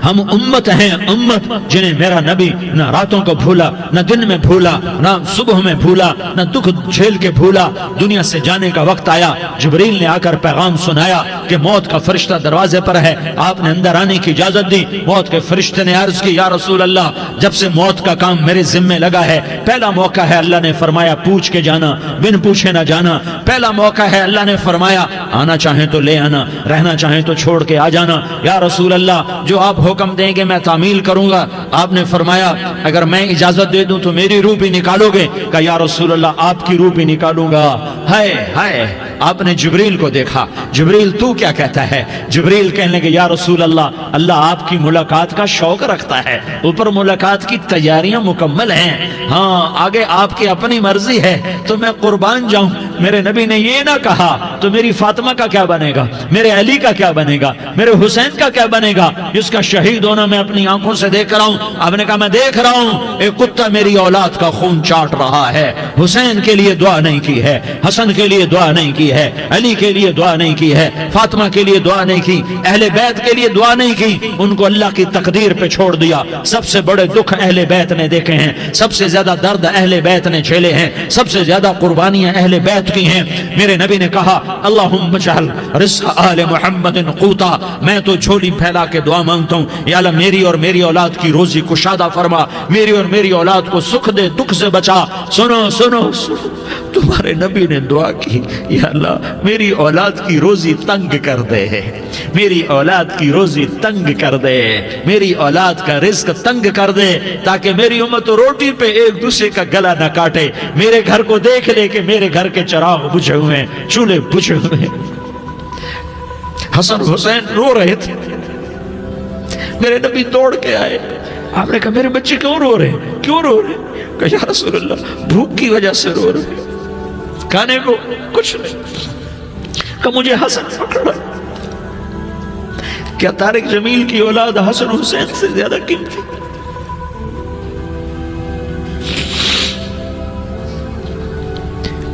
ہم امت ہیں، امت جنہیں میرا نبی نہ راتوں کو بھولا، نہ دن میں بھولا، نہ صبح میں بھولا، نہ دکھ جھیل کے بھولا۔ دنیا سے جانے کا وقت آیا، جبریل نے آ کر پیغام سنایا کہ موت کا فرشتہ دروازے پر ہے، آپ نے اندر آنے کی اجازت دی۔ موت کے فرشتے نے عرض کی، یا رسول اللہ، جب سے موت کا کام میرے ذمہ لگا ہے، پہلا موقع ہے، اللہ نے فرمایا پوچھ کے جانا، بن پوچھے نہ جانا۔ پہلا موقع ہے، اللہ نے فرمایا آنا چاہیں تو لے آنا، رہنا چاہیں تو چھوڑ کے آ جانا۔ یا رسول اللہ، جو آپ حکم دیں گے میں تعمیل کروں گا۔ آپ نے فرمایا اگر میں اجازت دے دوں تو میری روح بھی نکالو گے؟ کہا یا رسول اللہ، آپ کی روح بھی نکالوں گا۔ ہائے ہائے، آپ نے جبریل کو دیکھا، جبریل تو کیا کہتا ہے؟ جبریل کہنے لگے یا رسول اللہ، اللہ آپ کی ملاقات کا شوق رکھتا ہے، اوپر ملاقات کی تیاریاں مکمل ہیں، ہاں آگے آپ کی اپنی مرضی ہے تو میں قربان جاؤں۔ میرے نبی نے یہ نہ کہا تو میری فاطمہ کا کیا بنے گا، میرے علی کا کیا بنے گا، میرے حسین کا کیا بنے گا، جس کا شہید ہونا میں اپنی آنکھوں سے دیکھ رہا ہوں۔ آپ نے کہا میں دیکھ رہا ہوں، ایک کتا میری اولاد کا خون چاٹ رہا ہے۔ حسین کے لیے دعا نہیں کی ہے، حسن کے لیے دعا نہیں کی ہے، علی کے لیے دعا نہیں کی ہے، فاطمہ کے لیے دعا نہیں کی، اہل بیت کے لیے دعا نہیں کی، ان کو اللہ کی تقدیر پہ چھوڑ دیا۔ سب سے بڑے دکھ اہل بیت نے دیکھے ہیں، سب سے زیادہ درد اہل بیت نے جھیلے ہیں، سب سے زیادہ قربانیاں اہل بیت کی ہیں۔ میرے نبی نے کہا اللہم اجعل رزق آل محمد قوتا، میں تو جھولی پھیلا کے دعا مانگتا ہوں، یا اللہ میری اور میری اولاد کی روزی کشادہ فرما، میری اور میری اولاد کو سکھ دے، دکھ سے بچا۔ سنو سنو سنو، تمہارے نبی نے دعا کی، یا اللہ میری اولاد کی روزی تنگ کر دے، میری اولاد کی روزی تنگ کر دے، میری اولاد کا رزق تنگ کر دے، تاکہ میری امت روٹی پہ ایک دوسرے کا گلا نہ کاٹے، میرے گھر کو دیکھ لے کہ میرے گھر کے چراغ بجھے ہوئے ہیں، چولہے بجھے ہوئے ہیں۔ حسن حسین رو رہے تھے، میرے نبی دوڑ کے آئے، آپ نے کہا میرے بچے کیوں رو رہے ہیں، کیوں رو رہے ہیں؟ کہا یا رسول اللہ بھوک کی وجہ سے رو رہے ہیں، کھانے کو کچھ نہیں۔ کہا مجھے حسن پکڑا۔ کیا طارق جمیل کی اولاد حسن حسین سے زیادہ قیمتی؟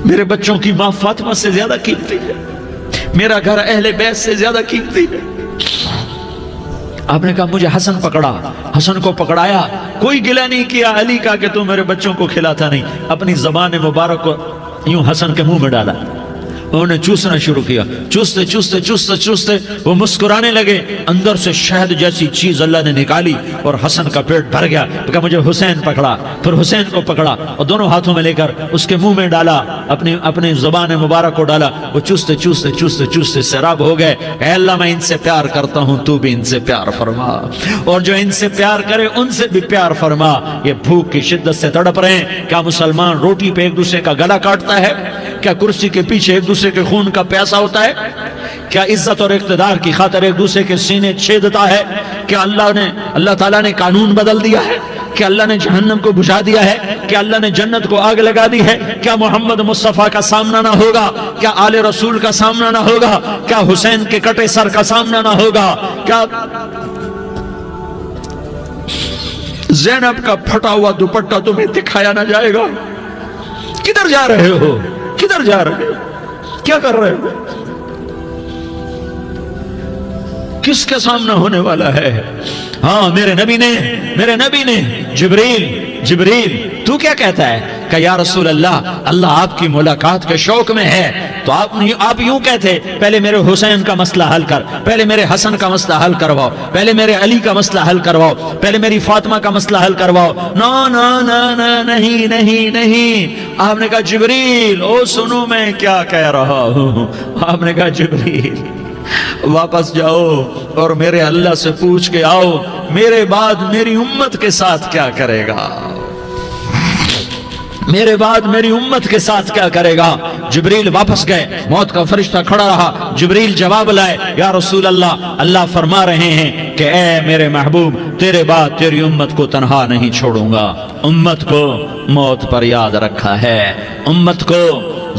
میرے بچوں کی ماں فاطمہ سے زیادہ قیمتی ہے، میرا گھر اہل بیت سے زیادہ قیمتی ہے۔ آپ نے کہا مجھے حسن پکڑا، حسن کو پکڑایا، کوئی گلہ نہیں کیا علی کا کہ تو میرے بچوں کو کھلاتا نہیں، اپنی زبان مبارک کو یوں حسن کے منہ میں ڈالا، انہوں نے چوسنا شروع کیا، چوستے چوستے چوستے چوستے وہ مسکرانے لگے، اندر سے شہد جیسی چیز اللہ نے نکالی اور حسن کا پیٹ بھر گیا۔ کہا مجھے حسین پکڑا، پھر حسین کو پکڑا اور دونوں ہاتھوں میں لے کر اس کے منہ میں ڈالا، اپنی زبان مبارک کو ڈالا، وہ چوستے چوستے چوستے چوستے سیراب ہو گئے۔ اے اللہ میں ان سے پیار کرتا ہوں، تو بھی ان سے پیار فرما، اور جو ان سے پیار کرے ان سے بھی پیار فرما۔ یہ بھوک کی شدت سے تڑپ رہے ہیں، کیا مسلمان روٹی پہ ایک دوسرے کا گلا کاٹتا ہے؟ کیا کرسی کے پیچھے ایک دوسرے کے خون کا پیاسا ہوتا ہے؟ کیا عزت اور اقتدار کی خاطر ایک دوسرے کے سینے چھیدتا ہے؟ کیا اللہ تعالیٰ نے قانون بدل دیا ہے؟ کیا اللہ نے جہنم کو بجھا دیا ہے؟ کیا اللہ نے جنت کو آگ لگا دی ہے؟ کیا محمد مصطفیٰ کا سامنا نہ ہوگا؟ کیا آل رسول کا سامنا نہ ہوگا؟ کیا حسین کے کٹے سر کا سامنا نہ ہوگا؟ کیا زینب کا پھٹا ہوا دوپٹہ تمہیں دکھایا نہ جائے گا؟ کدھر جا رہے ہو؟ کدھر جا رہے ہو؟ کیا کر رہے ہو؟ کس کے سامنے ہونے والا ہے؟ ہاں میرے نبی نے جبریل تو کیا کہتا ہے؟ کہ یا رسول اللہ، اللہ آپ کی ملاقات کے شوق میں ہے، تو آپ یوں کہتے پہلے میرے حسین کا مسئلہ حل کر، پہلے میرے حسن کا مسئلہ حل کرواؤ، پہلے میرے علی کا مسئلہ حل کرواؤ، پہلے میری فاطمہ کا مسئلہ حل کرواؤ۔ نا نا نا نا نہیں نہیں نہیں۔ آپ نے کہا جبریل او سنو میں کیا کہہ رہا ہوں۔ آپ نے کہا جبریل واپس جاؤ اور میرے اللہ سے پوچھ کے آؤ میرے بعد میری امت کے ساتھ کیا کرے گا، میرے بعد میری امت کے ساتھ کیا کرے گا۔ جبریل واپس گئے، موت کا فرشتہ کھڑا رہا، جبریل جواب لائے، یا رسول اللہ، اللہ فرما رہے ہیں کہ اے میرے محبوب تیرے بعد تیری امت کو تنہا نہیں چھوڑوں گا، امت کو موت پر یاد رکھا ہے، امت کو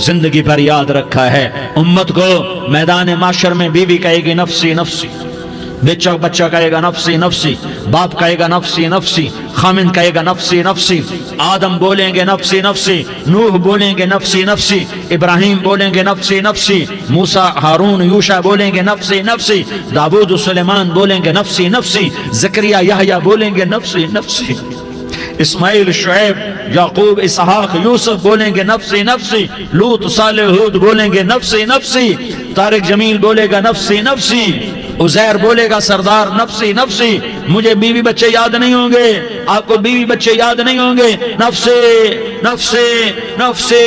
زندگی پر یاد رکھا ہے، امت کو میدان معاشر میں بیوی کہے گی نفسی نفسی، بچہ کہے گا نفسی نفسی، باپ کہے گا نفسی نفسی، خامن کہے گا نفسی نفسی، آدم بولیں گے نفسی نفسی، نوح بولیں گے نفسی نفسی، ابراہیم بولیں گے نفسی نفسی، موسیٰ ہارون یوشع بولیں گے نفسی نفسی، داؤد سلیمان بولیں گے نفسی نفسی، زکریا یحییٰ بولیں گے نفسی نفسی، اسماعیل شعیب یعقوب اسحاق یوسف بولیں گے نفسی نفسی، لوط صالح ہود بولیں گے نفسی نفسی، طارق جمیل بولے گا نفسی نفسی، عزیر بولے گا سردار نفسی نفسی، مجھے بیوی بچے یاد نہیں ہوں گے، آپ کو بیوی بچے یاد نہیں ہوں گے، نفسی نفسی نفسی۔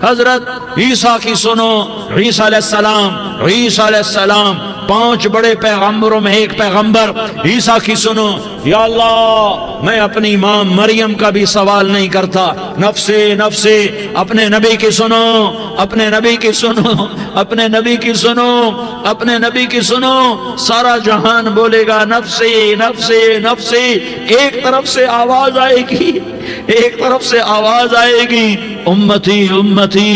حضرت عیسیٰ کی سنو، عیسیٰ علیہ السلام 5 بڑے پیغمبروں میں ایک پیغمبر عیسیٰ کی سنو، یا اللہ میں اپنی ماں مریم کا بھی سوال نہیں کرتا، نفسی نفسی۔ اپنے نبی کی سنو، اپنے نبی کی سنو، اپنے نبی کی سنو، اپنے نبی کی سنو، سارا جہان بولے گا نفسی نفسی نفسی۔ ایک طرف سے آواز آئے گی، ایک طرف سے آواز آئے گی، امتی امتی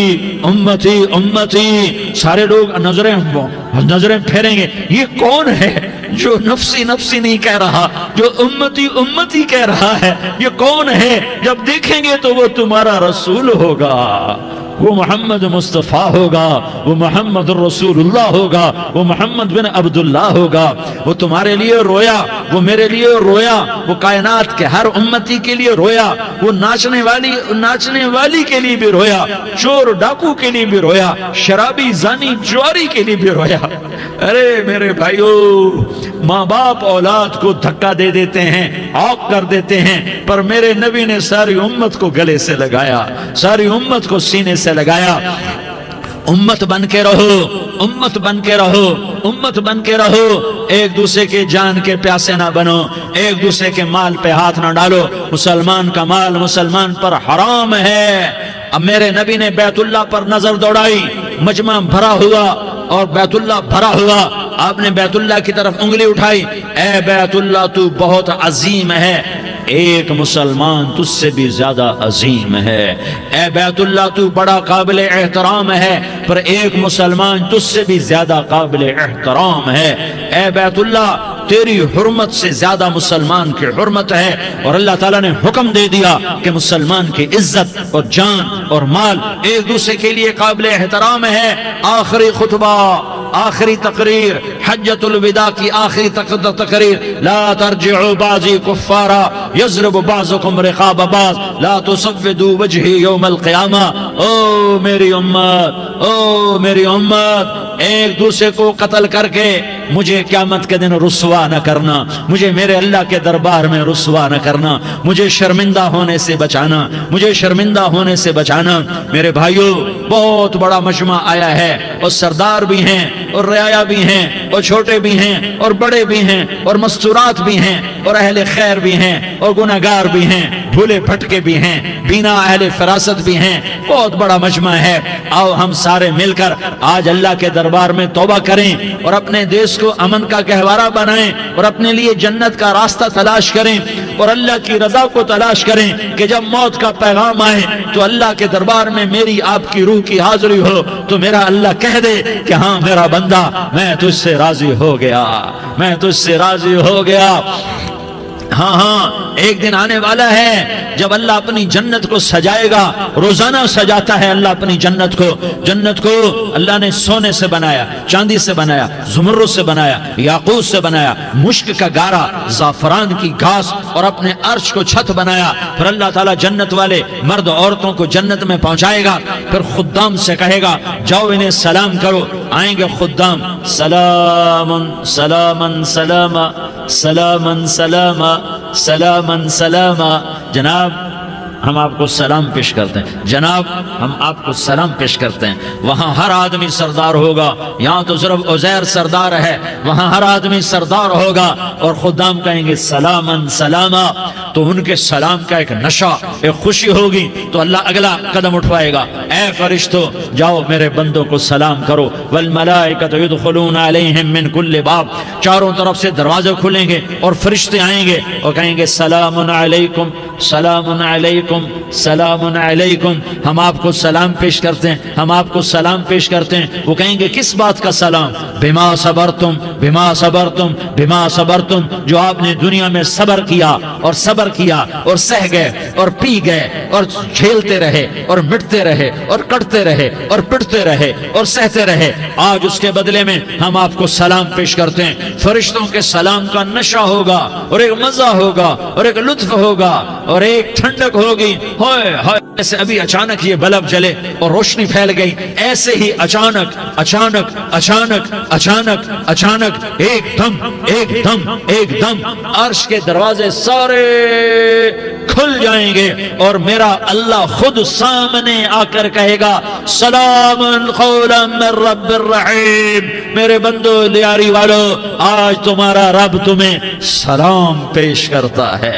امتی امتی۔ سارے لوگ نظریں پھیریں گے، یہ کون ہے جو نفسی نفسی نہیں کہہ رہا، جو امتی امتی کہہ رہا ہے؟ یہ کون ہے؟ جب دیکھیں گے تو وہ تمہارا رسول ہوگا، وہ محمد مصطفیٰ ہوگا، وہ محمد الرسول اللہ ہوگا، وہ محمد بن عبداللہ ہوگا۔ وہ تمہارے لیے رویا، وہ میرے لیے رویا، وہ کائنات کے ہر امتی کے لیے رویا، وہ ناچنے والی کے لیے بھی رویا، چور ڈاکو کے لیے بھی رویا، شرابی زانی جواری کے لیے بھی رویا۔ ارے میرے بھائیو، ماں باپ اولاد کو دھکا دے دیتے ہیں، عوق کر دیتے ہیں، پر میرے نبی نے ساری امت کو گلے سے لگایا، ساری امت کو سینے سے لگایا۔ امت بن کے رہو، امت بن کے رہو، امت بن کے رہو، ایک دوسرے کے جان کے پیاسے نہ بنو، ایک دوسرے کے مال پہ ہاتھ نہ ڈالو۔ مسلمان کا مال مسلمان پر حرام ہے۔ اب میرے نبی نے بیت اللہ پر نظر دوڑائی، مجمع بھرا ہوا اور بیت اللہ بھرا ہوا، آپ نے بیت اللہ کی طرف انگلی اٹھائی، اے بیت اللہ تو بہت عظیم ہے، ایک مسلمان تجھ سے بھی زیادہ عظیم ہے۔ اے بیت اللہ تو بڑا قابل احترام ہے، پر ایک مسلمان تجھ سے بھی زیادہ قابل احترام ہے۔ اے بیت اللہ تیری حرمت سے زیادہ مسلمان کی حرمت ہے، اور اللہ تعالیٰ نے حکم دے دیا کہ مسلمان کی عزت اور جان اور مال ایک دوسرے کے لیے قابل احترام ہے۔ آخری خطبہ، آخری تقریر، حجۃ الوداع کی آخری تقریر، لا ترجعوا بعضی کفارا یضرب بعضکم رقاب بعض لا تسودوا وجہی یوم القیامہ۔ او میری امت، او میری امت، ایک دوسرے کو قتل کر کے مجھے قیامت کے دن رسوا نہ کرنا، مجھے میرے اللہ کے دربار میں رسوا نہ کرنا، مجھے شرمندہ ہونے سے بچانا، مجھے شرمندہ ہونے سے بچانا۔ میرے بھائیو، بہت بڑا مجمع آیا ہے، اور سردار بھی ہیں اور رعایا بھی ہیں اور چھوٹے بھی ہیں اور بڑے بھی ہیں اور مستورات بھی ہیں اور اہل خیر بھی ہیں اور گناہگار بھی ہیں، بھولے بھٹکے بھی ہیں، بینا اہل فراست بھی ہیں، بہت بڑا مجمع ہے۔ آؤ ہم سارے مل کر آج اللہ کے دربار میں توبہ کریں اور اپنے دیش کو امن کا گہوارہ بنائیں اور اپنے لیے جنت کا راستہ تلاش کریں اور اللہ کی رضا کو تلاش کریں کہ جب موت کا پیغام آئے تو اللہ کے دربار میں میری آپ کی روح کی حاضری ہو تو میرا اللہ کہہ دے کہ ہاں میرا بندہ، میں تجھ سے راضی ہو گیا، میں تجھ سے راضی ہو گیا۔ ہاں ہاں، ایک دن آنے والا ہے جب اللہ اپنی جنت کو سجائے گا، روزانہ سجاتا ہے اللہ اپنی جنت کو۔ جنت کو اللہ نے سونے سے بنایا، چاندی سے بنایا، زمرد سے بنایا، یاقوت سے بنایا، مشک کا گارا، زعفران کی گھاس اور اپنے عرش کو چھت بنایا۔ پھر اللہ تعالیٰ جنت والے مرد عورتوں کو جنت میں پہنچائے گا، پھر خدام سے کہے گا جاؤ انہیں سلام کرو۔ آئیں گے خدام، سلام سلام سلام سلام سلام سلام سلام۔ جناب ہم آپ کو سلام پیش کرتے ہیں، جناب ہم آپ کو سلام پیش کرتے ہیں۔ وہاں ہر آدمی سردار ہوگا، یہاں تو صرف عزیر سردار ہے، وہاں ہر آدمی سردار ہوگا، اور خدام کہیں گے سلامن سلاما، تو ان کے سلام کا ایک نشہ، ایک خوشی ہوگی، تو اللہ اگلا قدم اٹھوائے گا، اے فرشتو جاؤ میرے بندوں کو سلام کرو۔ والملائکۃ یدخلون علیہم من کل باب، چاروں طرف سے دروازے کھلیں گے اور فرشتے آئیں گے اور کہیں گے سلام علیکم، سلام علیکم، علیکم سلام علیکم، ہم آپ کو سلام پیش کرتے ہیں، ہم آپ کو سلام پیش کرتے ہیں۔ وہ کہیں گے کس بات کا سلام؟ بما صبرتم بما صبرتم بما صبرتم، جو آپ نے دنیا میں صبر کیا اور صبر کیا اور سہ گئے اور پی گئے اور جھیلتے رہے اور مٹتے رہے اور کٹتے رہے اور پٹتے رہے اور سہتے رہے، آج اس کے بدلے میں ہم آپ کو سلام پیش کرتے ہیں۔ فرشتوں کے سلام کا نشہ ہوگا اور ایک مزہ ہوگا اور ایک لطف ہوگا اور ایک ٹھنڈک ہوگی۔ ہوئے ہوئے، ایسے ابھی اچانک یہ بلب جلے اور روشنی پھیل گئی، ایسے ہی اچانک اچانک اچانک اچانک اچانک ایک دم ایک دم ایک دم عرش کے دروازے سارے کھل جائیں گے اور میرا اللہ خود سامنے آ کر کہے گا سلام قولا من رب الرحیم، میرے بندو لیاری والو، آج تمہارا رب تمہیں سلام پیش کرتا ہے،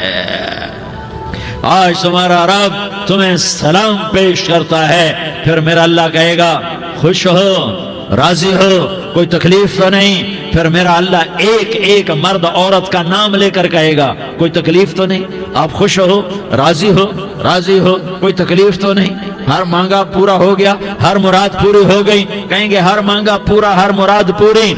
آج تمہارا رب تمہیں سلام پیش کرتا ہے۔ پھر میرا اللہ کہے گا خوش ہو، راضی ہو، کوئی تکلیف تو نہیں؟ پھر میرا اللہ ایک ایک مرد عورت کا نام لے کر کہے گا کوئی تکلیف تو نہیں؟ آپ خوش ہو، راضی ہو، راضی ہو، کوئی تکلیف تو نہیں؟ ہر مانگا پورا ہو گیا، ہر مراد پوری ہو گئی؟ کہیں گے ہر مانگا پورا، ہر مراد پوری۔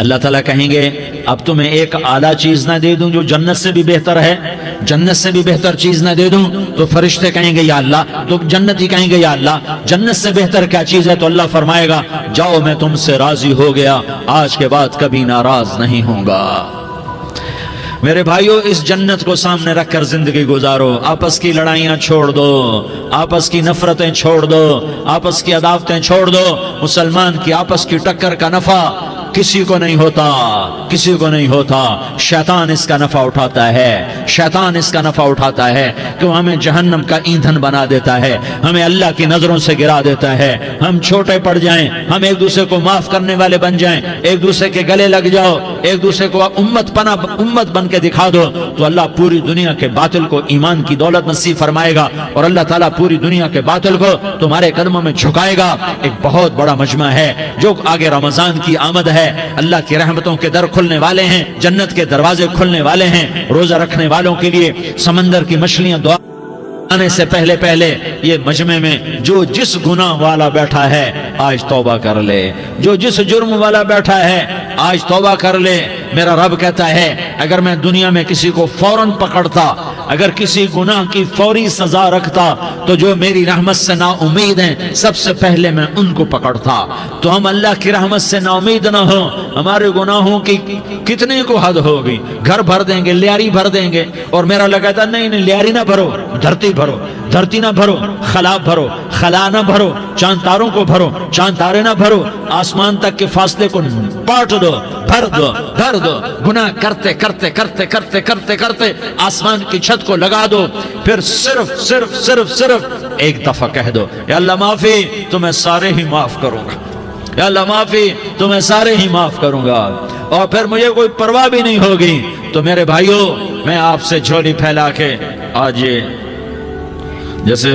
اللہ تعالیٰ کہیں گے اب تمہیں ایک اعلیٰ چیز نہ دے دوں جو جنت سے بھی بہتر ہے؟ جنت سے بھی بہتر چیز نہ دے دوں؟ تو فرشتے کہیں گے یا اللہ، تو جنتی کہیں گے یا اللہ جنت سے بہتر کیا چیز ہے؟ تو اللہ فرمائے گا جاؤ میں تم سے راضی ہو گیا، آج کے بعد کبھی ناراض نہیں ہوں گا۔ میرے بھائیو، اس جنت کو سامنے رکھ کر زندگی گزارو، آپس کی لڑائیاں چھوڑ دو، آپس کی نفرتیں چھوڑ دو، آپس کی عداوتیں چھوڑ دو۔ مسلمان کی آپس کی ٹکر کا نفع کسی کو نہیں ہوتا، کسی کو نہیں ہوتا۔ شیطان اس کا نفع اٹھاتا ہے، شیطان اس کا نفع اٹھاتا ہے کہ وہ ہمیں جہنم کا ایندھن بنا دیتا ہے، ہمیں اللہ کی نظروں سے گرا دیتا ہے، ہم چھوٹے پڑ جائیں، ہم ایک دوسرے کو معاف کرنے والے بن جائیں، ایک دوسرے کے گلے لگ جاؤ، ایک دوسرے کو امت بن کے دکھا دو، تو اللہ پوری دنیا کے باطل کو ایمان کی دولت نصیب فرمائے گا اور اللہ تعالیٰ پوری دنیا کے باطل کو تمہارے قدموں میں جھکائے گا۔ ایک بہت بڑا مجمع ہے جو آگے رمضان کی آمد ہے، اللہ کی رحمتوں کے در کھلنے والے ہیں، جنت کے دروازے کھلنے والے ہیں، روزہ رکھنے والوں کے لیے سمندر کی مچھلیاں دعا آنے سے پہلے یہ مجمع میں جو جس گناہ والا بیٹھا ہے آج توبہ کر لے، جو جس جرم والا بیٹھا ہے آج توبہ کر لے۔ میرا رب کہتا ہے اگر میں دنیا میں کسی کو فوراً پکڑتا، اگر کسی گناہ کی فوری سزا رکھتا تو جو میری رحمت سے نا امید ہیں سب سے پہلے میں ان کو پکڑتا۔ تو ہم اللہ کی رحمت سے نا امید نہ ہو، ہمارے گناہوں کی کتنے کو حد ہوگی، گھر بھر دیں گے، لیاری بھر دیں گے، اور میرا اللہ کہتا نہیں لیاری نہ بھرو، دھرتی بھرو، دھرتی نہ بھرو، خلا بھرو، خلا نہ بھرو، چاند تاروں کو بھرو، چاند تارے نہ بھرو، آسمان تک کے فاصلے کو پاٹ دو، بھر دو، بھر دو، گناہ کرتے کرتے کرتے کرتے کرتے کرتے آسمان کی چھت کو لگا دو، پھر صرف صرف صرف صرف ایک دفعہ کہہ دو یا اللہ معافی، تو میں سارے ہی معاف کروں گا، یا اللہ معافی، تو میں سارے ہی معاف کروں گا، اور پھر مجھے کوئی پرواہ بھی نہیں ہوگی۔ تو میرے بھائیو، میں آپ سے جھولی پھیلا کے آج یہ جیسے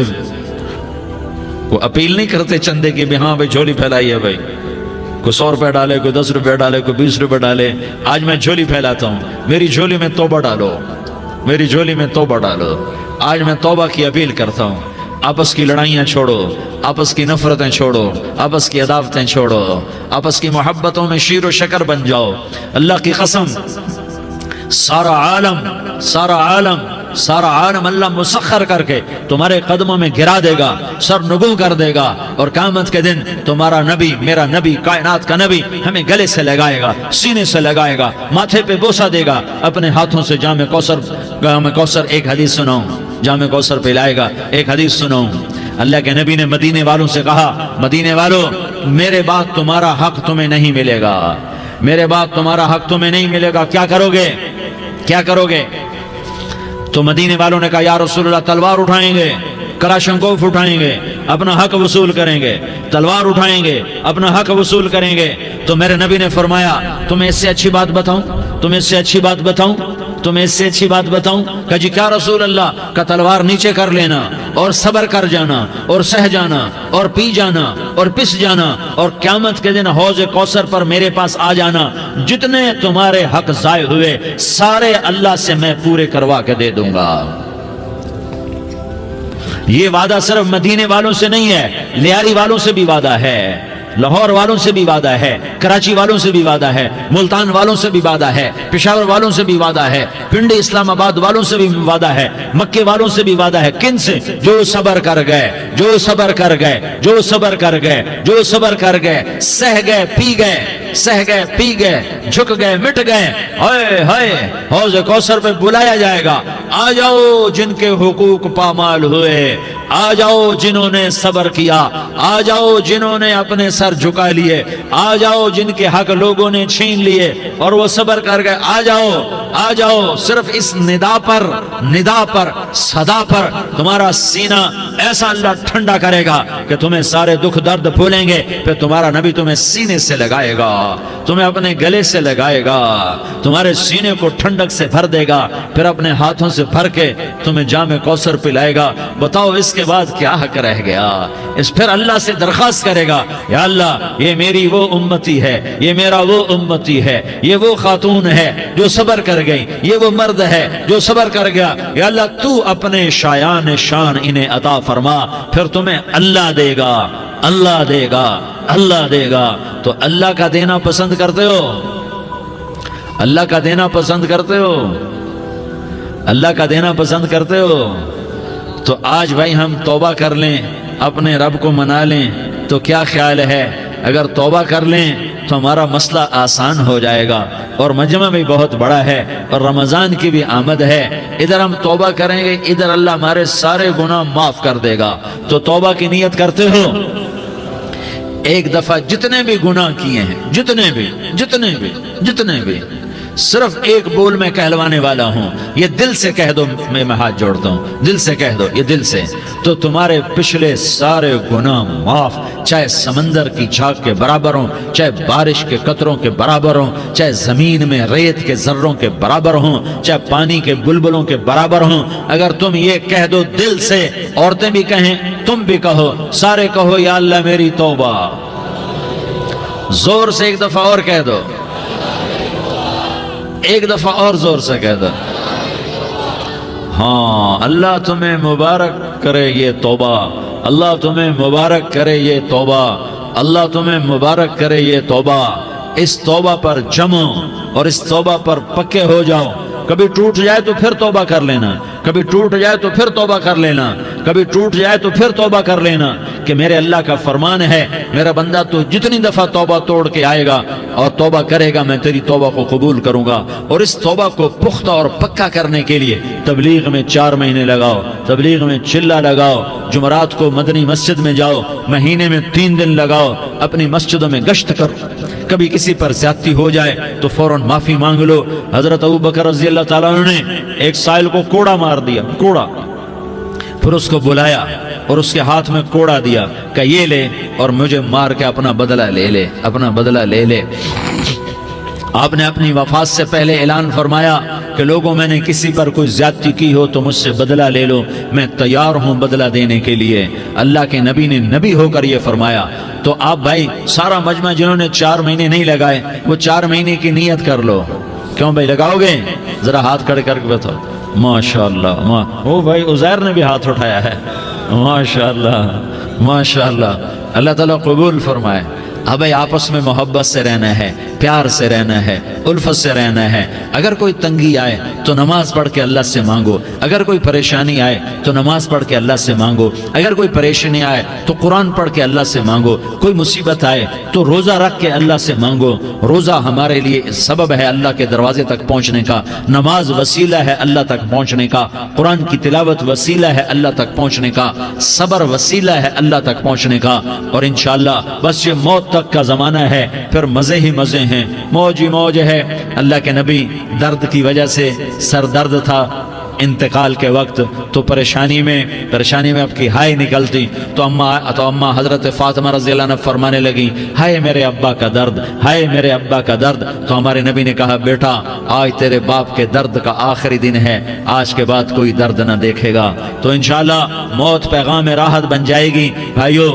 وہ اپیل نہیں کرتے چندے کی بھی ہاں بھائی جھولی پھیلائی ہے، بھائی کوئی 100 روپے ڈالے، کوئی 10 روپے ڈالے، کوئی 20 روپے ڈالے، آج میں جھولی پھیلاتا ہوں، میری جھولی میں توبہ ڈالو، میری جھولی میں توبہ ڈالو۔ آج میں توبہ کی اپیل کرتا ہوں، آپس کی لڑائیاں چھوڑو، آپس کی نفرتیں چھوڑو، آپس کی عداوتیں چھوڑو، آپس کی محبتوں میں شیر و شکر بن جاؤ۔ اللہ کی قسم، سارا عالم اللہ مسخر کر کے تمہارے قدموں میں گرا دے گا، سر نگوں کر دے گا، اور قیامت کے دن تمہارا نبی، میرا نبی، کائنات کا نبی ہمیں گلے سے لگائے گا، سینے سے لگائے گا، ماتھے پہ بوسہ دے گا، اپنے ہاتھوں سے جام کوثر ایک حدیث سناؤں، جام کوثر پلائے گا، ایک حدیث سناؤں۔ اللہ کے نبی نے مدینے والوں سے کہا، مدینے والوں میرے بعد تمہارا حق تمہیں نہیں ملے گا، میرے بعد تمہارا حق تمہیں نہیں ملے گا، کیا کرو گے، کیا کرو گے؟ تو مدینے والوں نے کہا یا رسول اللہ تلوار اٹھائیں گے، کراشنکوف اٹھائیں گے، اپنا حق وصول کریں گے، تلوار اٹھائیں گے، اپنا حق وصول کریں گے۔ تو میرے نبی نے فرمایا تمہیں اس سے اچھی بات بتاؤں، تمہیں اس سے اچھی بات بتاؤں، تمہیں اس سے اچھی بات بتاؤں؟ کہ جی کیا رسول اللہ؟ کا تلوار نیچے کر لینا اور صبر کر جانا اور سہ جانا اور پی جانا اور پس جانا، اور قیامت کے دن حوض کوثر پر میرے پاس آ جانا، جتنے تمہارے حق ضائع ہوئے سارے اللہ سے میں پورے کروا کے دے دوں گا۔ یہ وعدہ صرف مدینے والوں سے نہیں ہے، لیاری والوں سے بھی وعدہ ہے، لاہور والوں سے بھی وعدہ ہے، کراچی والوں سے بھی وعدہ ہے، ملتان والوں سے بھی وعدہ ہے، پشاور والوں سے بھی وعدہ ہے، پنڈی اسلام آباد والوں سے بھی وعدہ ہے، مکے والوں سے بھی وعدہ ہے۔ کن سے؟ جو صبر کر گئے، جو صبر کر گئے، جو صبر کر گئے، جو صبر کر گئے، سہ گئے پی گئے، سہ گئے پی گئے، جھک گئے مٹ گئے۔ ہائے ہائے، حوض کوثر پہ بلایا جائے گا، آ جاؤ جن کے حقوق پامال ہوئے، آ جاؤ جنہوں نے صبر کیا، آ جاؤ جنہوں نے اپنے سر جھکا لیے، آ جاؤ جن کے حق لوگوں نے چھین لیے اور وہ صبر کر گئے، آ جاؤ آ جاؤ۔ صرف اس ندا پر صدا پر تمہارا سینہ ایسا اللہ ٹھنڈا کرے گا کہ تمہیں سارے دکھ درد بھولیں گے، پھر تمہارا نبی تمہیں سینے سے لگائے گا، تمہیں اپنے گلے سے لگائے گا، تمہارے سینے کو ٹھنڈک سے بھر دے گا، پھر اپنے ہاتھوں سے بھر کے تمہیں جام کوثر پلائے گا۔ بتاؤ اس کے بعد کیا حق رہ گیا؟ اس پھر اللہ سے درخواست کرے گا، یا اللہ یہ میری وہ امتی ہے، یہ میرا وہ امتی ہے، یہ وہ خاتون ہے جو صبر کر گئی، یہ وہ مرد ہے جو صبر کر گیا، یا اللہ تو اپنے شایان شان انہیں عطا فرما، پھر تمہیں اللہ دے گا، اللہ دے گا، اللہ دے گا۔ تو اللہ کا دینا پسند کرتے ہو؟ اللہ کا دینا پسند کرتے ہو؟ اللہ کا دینا پسند کرتے ہو؟ تو آج بھائی ہم توبہ کر لیں، اپنے رب کو منا لیں، تو کیا خیال ہے اگر توبہ کر لیں تو ہمارا مسئلہ آسان ہو جائے گا، اور مجمع بھی بہت بڑا ہے اور رمضان کی بھی آمد ہے، ادھر ہم توبہ کریں گے، ادھر اللہ ہمارے سارے گناہ معاف کر دے گا۔ تو توبہ کی نیت کرتے ہو؟ ایک دفعہ جتنے بھی گناہ کیے ہیں، جتنے بھی صرف ایک بول میں کہلوانے والا ہوں، یہ دل سے کہہ دو، میں ہاتھ جوڑتا ہوں، دل سے کہہ دو، یہ دل سے، تو تمہارے پچھلے سارے گناہ معاف، چاہے سمندر کی جھاگ کے برابر ہوں، چاہے بارش کے قطروں کے برابر ہوں، چاہے زمین میں ریت کے ذروں کے برابر ہوں، چاہے پانی کے بلبلوں کے برابر ہوں۔ اگر تم یہ کہہ دو دل سے، عورتیں بھی کہیں، تم بھی کہو، سارے کہو، یا اللہ میری توبہ، زور سے ایک دفعہ اور کہہ دو، ایک دفعہ اور زور سے کہہ دو۔ ہاں، اللہ تمہیں مبارک کرے یہ توبہ، اللہ تمہیں مبارک کرے یہ توبہ، اللہ تمہیں مبارک کرے یہ توبہ۔ اس توبہ پر جمو اور اس توبہ پر پکے ہو جاؤ۔ کبھی ٹوٹ جائے تو پھر توبہ کر لینا، کبھی ٹوٹ جائے تو پھر توبہ کر لینا، کبھی ٹوٹ جائے تو پھر توبہ کر لینا، کہ میرے اللہ کا فرمان ہے، میرا بندہ تو جتنی دفعہ توبہ توڑ کے آئے گا اور توبہ کرے گا، میں تیری توبہ کو قبول کروں گا۔ اور اس توبہ کو پختہ اور پکا کرنے کے لیے تبلیغ میں 4 مہینے لگاؤ، تبلیغ میں چلہ لگاؤ، جمعرات کو مدنی مسجد میں جاؤ، مہینے میں 3 دن لگاؤ، اپنی مسجدوں میں گشت کرو، کبھی کسی پر زیادتی ہو جائے تو فوراً معافی مانگ لو۔ حضرت ابوبکر رضی اللہ تعالیٰ عنہ نے ایک سائل کو کوڑا مار دیا، کوڑا، پھر اس کو بلایا اور اس کے ہاتھ میں کوڑا دیا کہ یہ لے اور مجھے مار کے اپنا بدلہ لے لے، اپنا بدلہ لے لے۔ آپ نے اپنی وفات سے پہلے اعلان فرمایا کہ لوگوں، میں نے کسی پر کوئی زیادتی کی ہو تو مجھ سے بدلہ لے لو، میں تیار ہوں بدلہ دینے کے لیے۔ اللہ کے نبی نے نبی ہو کر یہ فرمایا۔ تو آپ بھائی سارا مجمع جنہوں نے 4 مہینے نہیں لگائے، وہ 4 مہینے کی نیت کر لو۔ کیوں بھائی لگاؤ گے؟ ذرا ہاتھ کھڑے کر کے بتاؤ۔ ماشاءاللہ، وہ بھائی عزیر نے بھی ہاتھ اٹھایا ہے، ماشاءاللہ ماشاءاللہ، اللہ تعالیٰ قبول فرمائے۔ اب آپس میں محبت سے رہنا ہے، پیار سے رہنا ہے، الفت سے رہنا ہے۔ اگر کوئی تنگی آئے تو نماز پڑھ کے اللہ سے مانگو، اگر کوئی پریشانی آئے تو نماز پڑھ کے اللہ سے مانگو، اگر کوئی پریشانی آئے تو قرآن پڑھ کے اللہ سے مانگو، کوئی مصیبت آئے تو روزہ رکھ کے اللہ سے مانگو۔ روزہ ہمارے لیے سبب ہے اللہ کے دروازے تک پہنچنے کا، نماز وسیلہ ہے اللہ تک پہنچنے کا، قرآن کی تلاوت وسیلہ ہے اللہ تک پہنچنے کا، صبر وسیلہ ہے اللہ تک پہنچنے کا۔ اور انشاءاللہ بس یہ موت تک کا زمانہ ہے، پھر مزے ہی مزے ہیں، موج ہی موج ہے۔ اللہ کے نبی درد کی وجہ سے سر درد تھا انتقال کے وقت، تو پریشانی میں اب کی ہائے نکلتی تو اما حضرت فاطمہ رضی اللہ عنہ فرمانے لگی، ہائے میرے ابا کا درد، ہائے میرے ابا کا درد۔ تو ہمارے نبی نے کہا، بیٹا آج تیرے باپ کے درد کا آخری دن ہے، آج کے بعد کوئی درد نہ دیکھے گا۔ تو انشاءاللہ موت پیغام راحت بن جائے گی۔ بھائیو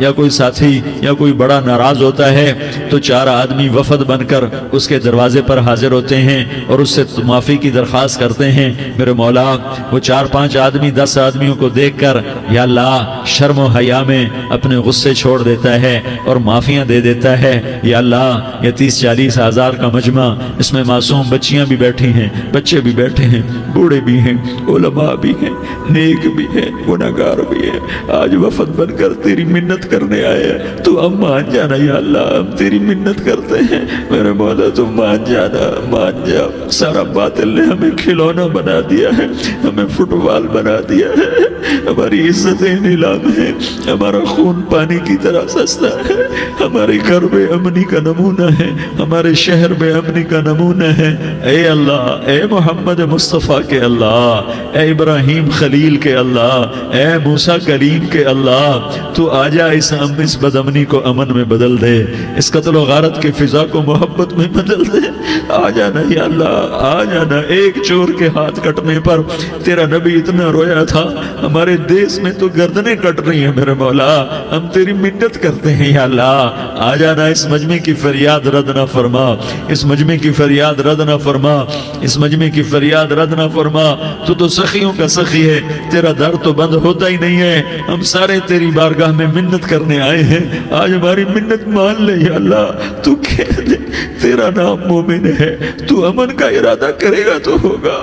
یا کوئی ساتھی یا کوئی بڑا ناراض ہوتا ہے تو 4 آدمی وفد بن کر اس کے دروازے پر حاضر ہوتے ہیں اور اس سے معافی کی درخواست کرتے ہیں. میرے مولا وہ 4-5 آدمی 10 آدمیوں کو دیکھ کر یا اللہ شرم و حیا میں اپنے غصے چھوڑ دیتا ہے اور معافیاں دے دیتا ہے. یا اللہ یہ 30-40 ہزار کا مجمع، اس میں معصوم بچیاں بھی بیٹھی ہیں، بچے بھی بیٹھے ہیں، بوڑھے بھی ہیں، علماء بھی ہیں، نیک بھی ہیں، گناہگار بھی ہیں. آج وفد بن کر تیری منت کرنے آئے ہیں، تو ہم مان جانا یا اللہ، ہم تیری منت کرتے ہیں. میرے مولا تم مان جانا، مان جا. سارا باطل نے ہمیں کھلونا بنا دیا ہے، ہمیں فٹ بال بنا دیا ہے، ہماری عزتیں نیلام ہیں، ہمارا خون پانی کی طرح سستا ہے، ہمارے گھر بے امنی کا نمونہ ہے، ہمارے شہر بے امنی کا نمونہ ہے. اے اللہ، اے محمد مصطفیٰ کے اللہ، اے ابراہیم خلیل کے اللہ، اے موسیٰ کلیم کے اللہ، تو آجا اس بد امنی کو امن میں بدل دے، اس قتل و غارت کی فضا کو محبت میں بدل دے. آ جانا یا اللہ، آ جانا. ایک چور کے ہاتھ کٹنے پر تیرا نبی اتنا رویا تھا، ہمارے دیس میں تو گردنیں کٹ رہی ہیں. میرے مولا ہم تیری منت کرتے ہیں یا اللہ، آ جانا. اس مجمع کی فریاد رد نہ فرما، اس مجمع کی فریاد رد نہ فرما، اس مجمع کی فریاد رد نہ فرما. تو سخیوں کا سخی ہے، تیرا در تو بند ہوتا ہی نہیں ہے. ہم سارے تیری بارگاہ میں منت کرنے آئے ہیں، آج ہماری منت مان لے یا اللہ. تو کہہ دے تیرا نام مومن ہے، تو امن کا ارادہ کرے گا تو ہوگا.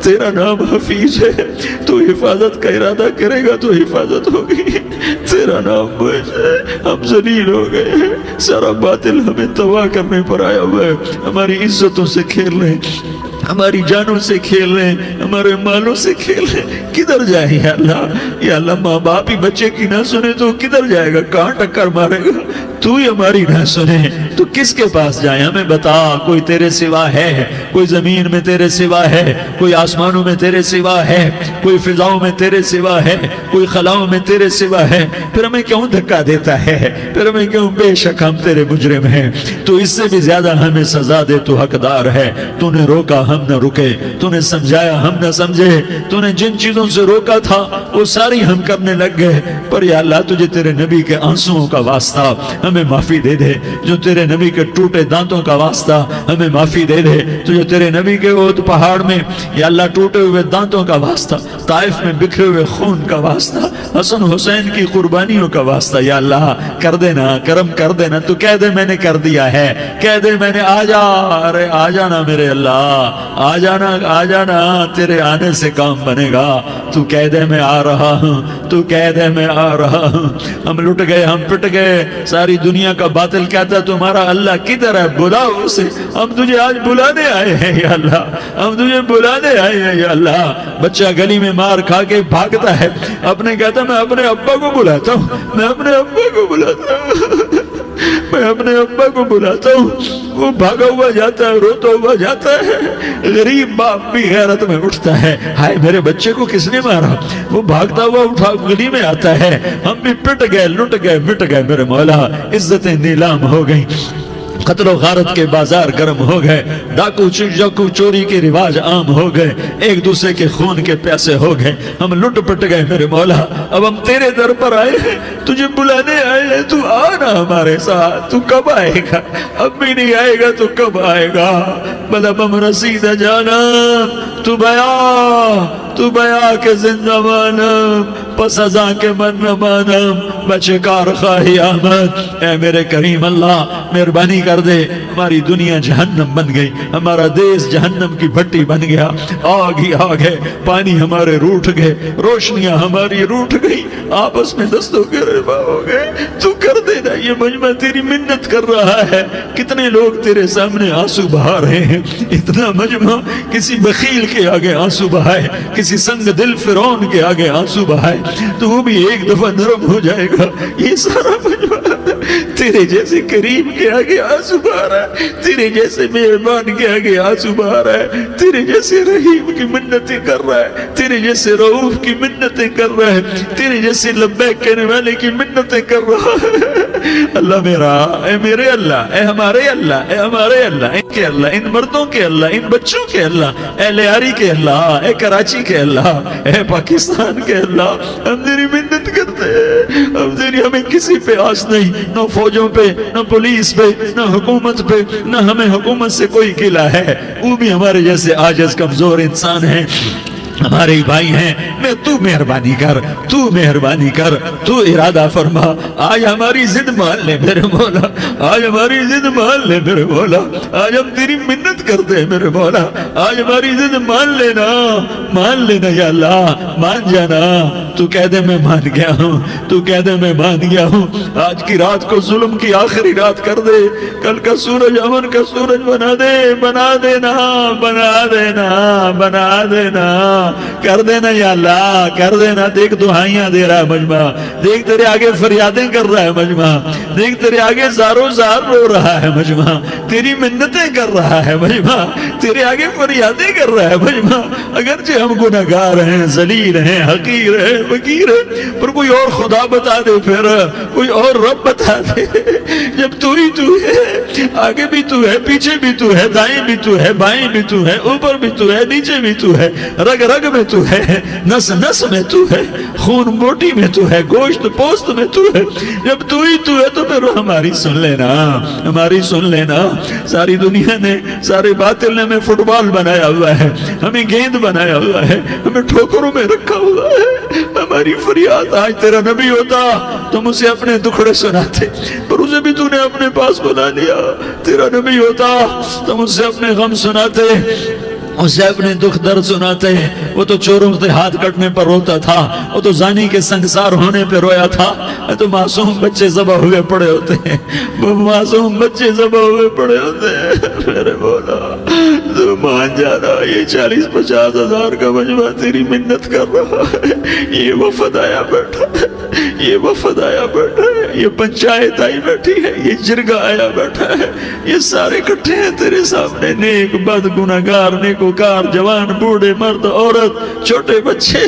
تیرا نام حفیظ ہے، تو حفاظت کا ارادہ کرے گا تو حفاظت ہوگی. تیرا نام بوجھ ہے، ہم ذلیل ہو گئے ہیں، سارا باطل ہمیں تباہ کرنے پر آیا ہوا ہے. ہماری عزتوں سے کھیل رہے ہیں، ہماری جانوں سے کھیل رہے ہیں، ہمارے مالوں سے کھیل رہے ہیں. کدھر جائے یا اللہ؟ یا اللہ ماں باپ ہی بچے کی نہ سنے تو کدھر جائے گا؟ کہاں ٹکر مارے گا؟ تو ہی ہماری نہ سنے تو کس کے پاس جائیں؟ ہمیں بتا. کوئی تیرے سوا ہے؟ کوئی زمین میں تیرے سوا ہے؟ کوئی آسمانوں میں تیرے سوا ہے؟ کوئی فضاؤں میں تیرے سوا ہے؟ کوئی خلاؤں میں تیرے سوا ہے؟ پھر ہمیں کیوں دھکا دیتا ہے؟ پھر ہمیں کیوں؟ بے شک ہم تیرے مجرم ہیں، تو اس سے بھی زیادہ ہمیں سزا دے. تو حقدار ہے. تو نے روکا ہم نہ رکے، تو نے سمجھایا ہم نہ سمجھے، تو نے جن چیزوں سے روکا تھا وہ ساری ہم کرنے لگ گئے. پر یا اللہ تجھے تیرے نبی کے آنسوؤں کا واسطہ ہمیں معافی دے دے. جو تیرے نبی کے ٹوٹے دانتوں کا واسطہ ہمیں معافی دے دے. تجھے تیرے نبی کے احد پہاڑ میں یا اللہ ٹوٹے ہوئے دانتوں کا واسطہ، طائف میں بکھرے ہوئے خون کا واسطہ، حسن حسین کی قربانیوں کا واسطہ یا اللہ کر دینا، کرم کر دینا. تو کہہ دے میں نے کر دیا ہے، کہہ دے میں نے. آ جا، ارے آ جانا میرے اللہ، آ جانا، آ جانا. تیرے آنے سے کام بنے گا. تو کہہ دے میں آ رہا ہوں، تو کہہ دے میں آ رہا ہوں. ہم لٹ گئے، ہم پٹ گئے. ساری دنیا کا باطل کہتا تمہارا اللہ کدھر ہے؟ بلاؤ اسے. ہم تجھے آج بلانے آئے ہیں یا اللہ، ہم تجھے بلانے آئے ہیں یا اللہ. بچہ گلی میں مار کھا کے بھاگتا ہے، اپنے کہتا میں اپنے ابا کو بلاتا ہوں، میں اپنے ابا کو بلاتا ہوں، میں اپنے ابا کو بلاتا ہوں. وہ بھاگا ہوا جاتا ہے، روتا ہوا جاتا ہے. غریب باپ بھی غیرت میں اٹھتا ہے، ہائے میرے بچے کو کس نے مارا؟ وہ بھاگتا ہوا اٹھا گلی میں آتا ہے. ہم بھی پٹ گئے، لٹ گئے، مٹ گئے. میرے مولا عزتیں نیلام ہو گئیں، قتل و غارت کے بازار گرم ہو گئے، ڈاکو چوری کے رواج عام ہو گئے، ایک دوسرے کے خون کے پیاسے ہو گئے. ہم لٹ پٹ گئے میرے مولا. اب ہم تیرے در پر آئے ہیں، تجھے بلانے آئے ہیں. تو آنا ہمارے ساتھ. تو کب آئے گا؟ اب بھی نہیں آئے گا تو کب آئے گا؟ مطلب ہم رسید جانا تو بیا کے زندہ مانم، پس ازاں کے من نہ مانم، بچے کار خواہی آمد. اے میرے کریم اللہ مہربانی کر دے. ہماری دنیا جہنم بن گئی، ہمارا دیس جہنم کی بھٹی بن گیا. آگ ہی آگ ہے، پانی ہمارے روٹھ گئے، روشنیاں ہماری روٹھ گئی، آپس میں دستوں کے ربا ہو گئے. تو کر دینا. یہ مجمع تیری منت کر رہا ہے. کتنے لوگ تیرے سامنے آنسو بہا رہے ہیں. اتنا مجمع کسی بخیل کے آگے آنسو بہائے، کسی سنگ دل فرعون کے آگے آنسو بہائے تو وہ بھی ایک دفعہ نرم ہو جائے گا. یہ سارا مجمع تیرے جیسے کریم کے آگے آنسو بہا رہا ہے، تیرے جیسے مہربان کے آگے آنسو بہا رہا ہے، تیرے جیسے رحیم کی منتیں کر رہا ہے، تیرے جیسے رؤوف کی منتیں کر رہا ہے، تیرے جیسے لبیک کہنے والے کی منتیں کر رہا ہے. اللہ میرا، اے میرے اللہ، اے ہمارے اللہ، اے ہمارے اللہ، ان کے اللہ، ان مردوں کے اللہ، ان بچوں کے اللہ، اے لیاری کے اللہ، اے کراچی کے اللہ، اے پاکستان کے اللہ. ہم تیری منت کرتے اب تیری ہمیں کسی پہ آس نہیں، نہ فوجوں پہ، نہ پولیس پہ، نہ حکومت پہ، نہ ہمیں حکومت سے کوئی قلعہ ہے، وہ بھی ہمارے جیسے عاجز کمزور انسان ہیں، ہمارے بھائی ہیں، میں تو مہربانی کر، تو مہربانی کر، تو ارادہ فرما، آج ہماری ضد مان لے میرے مولا، آج ہماری ضد مان لے میرے مولا، آج ہم تیری منت کرتے ہیں میرے مولا، آج ہماری ضد مان لینا یا اللہ، مان جانا، تو کہہ دے میں مان گیا ہوں، تو کہہ دے میں مان گیا ہوں، آج کی رات کو ظلم کی آخری رات کر دے، کل کا سورج امن کا سورج بنا دے، بنا دینا، بنا دینا، بنا دینا، کر دینا یا اللہ، کر دینا۔ دیکھ دعائیاں دے رہا ہے مجمع، دیکھ تیرے آگے فریادیں کر رہا ہے مجمع، دیکھ تیرے آگے زارو زار رو رہا ہے مجمع، تیری منتیں کر رہا ہے مجمع، تیرے آگے فریادیں کر رہا ہے مجمع، اگرچہ ہم گناہگار ہیں، ذلیل ہیں، حقیر ہیں، فقیر ہیں، پر کوئی اور خدا بتا دے، پھر کوئی اور رب بتا دے، جب تو ہی تو ہے، آگے بھی تو ہے، پیچھے بھی تو ہے، دائیں بھی تو ہے، بائیں بھی تو ہے، اوپر بھی تو ہے، نیچے بھی تو ہے، رگ رگ میں تو ہے، نس نس میں تو ہے، خون بوٹی میں تو ہے، گوشت پوست میں تو ہے، جب تو ہی تو ہے تو پھر ہماری سن لینا، ہماری سن لینا۔ ساری دنیا نے، سارے باطل نے ہمیں فٹ بال بنایا ہوا ہے، ہمیں گیند بنایا ہوا ہے، ہمیں ٹھوکروں میں رکھا ہوا ہے، ہماری فریاد آج تیرا نبی ہوتا تم اسے اپنے دکھڑے سناتے، پر اسے بھی تو نے اپنے پاس بنا لیا، تیرا نبی ہوتا تم اسے اپنے غم سناتے، اسے اپنے دکھ درد سناتے، وہ تو چوروں سے ہاتھ کٹنے پر روتا تھا، وہ تو زانی کے سنگسار ہونے پہ رویا تھا، تو معصوم بچے ذبح ہوئے پڑے ہوتے ہیں، وہ معصوم بچے ذبح ہوئے پڑے ہوتے ہیں، میرے مولا تو مان جانا، یہ 40-50 ہزار کا مجمع تیری منت کر رہا ہے، یہ وفد آیا بیٹھا ہے، یہ وفد آیا بیٹھا ہے، یہ پنچایت آئی بیٹھی ہے، یہ جرگہ آیا بیٹھا ہے، یہ سارے اکٹھے ہیں تیرے سامنے، نیک بد گناہگار نیکوکار، جوان بوڑھے مرد عورت چھوٹے بچے،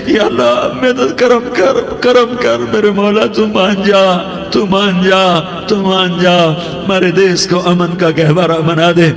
یا اللہ مدد کرم کر، کرم کر میرے مولا، تو مان جا، تو مان جا، تو مان جا، ہمارے دیس کو امن کا گہوارہ بنا دے،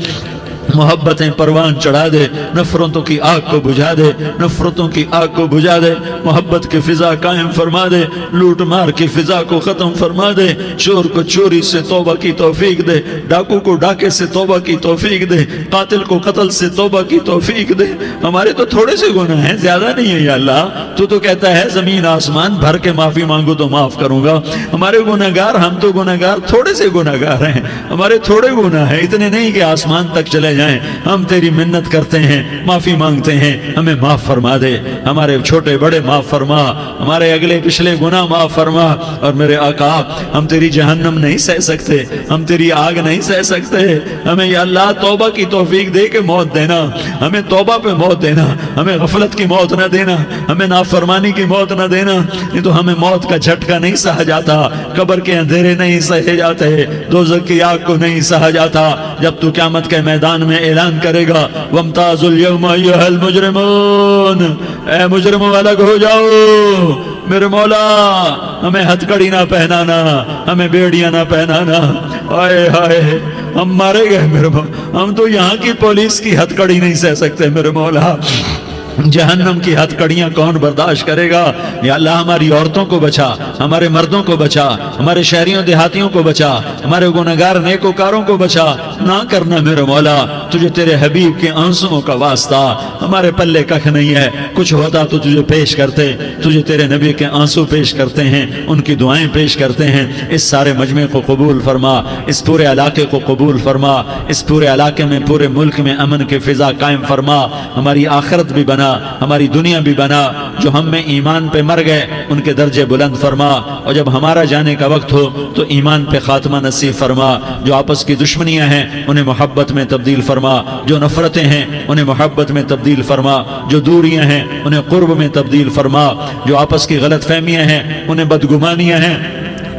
محبتیں پروان چڑھا دے، نفرتوں کی آگ کو بجھا دے، نفرتوں کی آگ کو بجھا دے، محبت کی فضا قائم فرما دے، لوٹ مار کی فضا کو ختم فرما دے، چور کو چوری سے توبہ کی توفیق دے، ڈاکو کو ڈاکے سے توبہ کی توفیق دے، قاتل کو قتل سے توبہ کی توفیق دے۔ ہمارے تو تھوڑے سے گناہ ہیں، زیادہ نہیں ہے یا اللہ، تو کہتا ہے زمین آسمان بھر کے معافی مانگو تو معاف کروں گا۔ ہمارے گناہگار، ہم تو گناہگار تھوڑے سے گناہگار ہیں، ہمارے تھوڑے گناہ ہیں، اتنے نہیں کہ آسمان تک چلے جائیں، ہم تیری منت کرتے ہیں، معافی مانگتے ہیں، ہمیں معاف فرما دے، ہمارے چھوٹے بڑے معاف فرما، ہمارے اگلے پچھلے گناہ معاف فرما، اور میرے آقا ہم تیری جہنم نہیں سہ سکتے، ہم تیری آگ نہیں سہ سکتے، ہمیں یا اللہ توبہ کی توفیق دے کے موت دینا، ہمیں توبہ پہ موت دینا، ہمیں غفلت کی موت نہ دینا، ہمیں نافرمانی کی موت نہ دینا، نہیں تو ہمیں موت کا جھٹکا نہیں سہا جاتا، قبر کے اندھیرے نہیں سہے جاتے، دوزخ کی آگ کو نہیں سہا جاتا، جب تو قیامت کے میدان میں اعلان کرے گا وَامْتَازُوا الْيَوْمَ أَيُّهَا الْمُجْرِمُونَ، اے مجرموں الگ ہو جاؤ، میرے مولا ہمیں ہتھ کڑی نہ پہنانا، ہمیں بیڑیاں نہ پہنانا، آئے ہائے ہم مارے گئے میرے مولا، ہم تو یہاں کی پولیس کی ہتھ کڑی نہیں سہ سکتے میرے مولا، جہنم کی ہتھ کڑیاں کون برداشت کرے گا؟ یا اللہ ہماری عورتوں کو بچا، ہمارے مردوں کو بچا، ہمارے شہریوں دیہاتیوں کو بچا، ہمارے گنہگار نیکوکاروں کو بچا، نہ کرنا میرے مولا، تجھے تیرے حبیب کے آنسوؤں کا واسطہ، ہمارے پلے ککھ نہیں ہے، کچھ ہوتا تو تجھے پیش کرتے، تجھے تیرے نبی کے آنسو پیش کرتے ہیں، ان کی دعائیں پیش کرتے ہیں، اس سارے مجمع کو قبول فرما، اس پورے علاقے کو قبول فرما، اس پورے علاقے میں پورے ملک میں امن کی فضا قائم فرما، ہماری آخرت بھی بنا، ہماری دنیا بھی بنا، جو ہم میں ایمان پہ مر گئے ان کے درجے بلند فرما، اور جب ہمارا جانے کا وقت ہو تو ایمان پہ خاتمہ نصیب فرما، جو آپس کی دشمنیاں ہیں انہیں محبت میں تبدیل فرما، جو نفرتیں ہیں انہیں محبت میں تبدیل فرما، جو دوریاں ہیں انہیں قرب میں تبدیل فرما، جو آپس کی غلط فہمیاں ہیں انہیں بدگمانیاں ہیں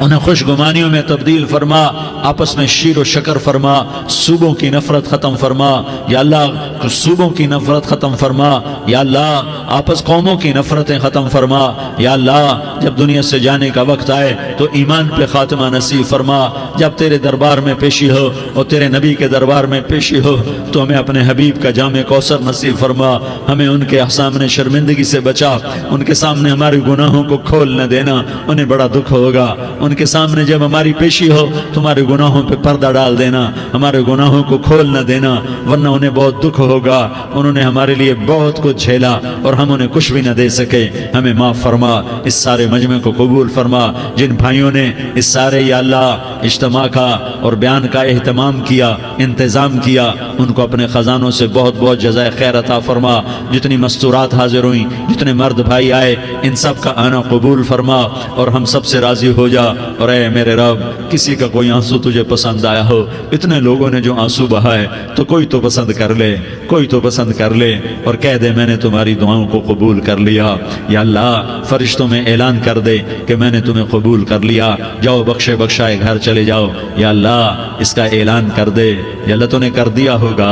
انہیں خوشگمانیوں میں تبدیل فرما، آپس میں شیر و شکر فرما، صوبوں کی نفرت ختم فرما یا اللہ، صوبوں کی نفرت ختم فرما یا اللہ، آپس قوموں کی نفرتیں ختم فرما یا اللہ، جب دنیا سے جانے کا وقت آئے تو ایمان پہ خاتمہ نصیب فرما، جب تیرے دربار میں پیشی ہو اور تیرے نبی کے دربار میں پیشی ہو تو ہمیں اپنے حبیب کا جام کوثر نصیب فرما، ہمیں ان کے سامنے شرمندگی سے بچا، ان کے سامنے ہمارے گناہوں کو کھول نہ دینا، انہیں بڑا دکھ ہوگا، ان کے سامنے جب ہماری پیشی ہو تمہارے گناہوں پہ پردہ ڈال دینا، ہمارے گناہوں کو کھول نہ دینا، ورنہ انہیں بہت دکھ ہوگا، انہوں نے ہمارے لیے بہت کچھ جھیلا اور ہم انہیں کچھ بھی نہ دے سکے، ہمیں معاف فرما، اس سارے مجمع کو قبول فرما، جن بھائیوں نے اس سارے یا اللہ اجتماع کا اور بیان کا اہتمام کیا، انتظام کیا، ان کو اپنے خزانوں سے بہت بہت جزائے خیر عطا فرما، جتنی مستورات حاضر ہوئیں، جتنے مرد بھائی آئے، ان سب کا آنا قبول فرما اور ہم سب سے راضی ہو جا، اور اے میرے رب، کسی کا کوئی آنسو تجھے پسند آیا ہو، اتنے لوگوں نے جو آنسو بہائے تو کوئی تو پسند کر لے، کوئی تو پسند کر لے اور کہہ دے میں نے تمہاری دعاؤں کو قبول کر لیا، یا اللہ فرشتوں میں اعلان کر دے کہ میں نے تمہیں قبول کر لیا، جاؤ بخشے بخشائے گھر چلے جاؤ، یا اللہ اس کا اعلان کر دے، یا اللہ تو نے کر دیا ہوگا،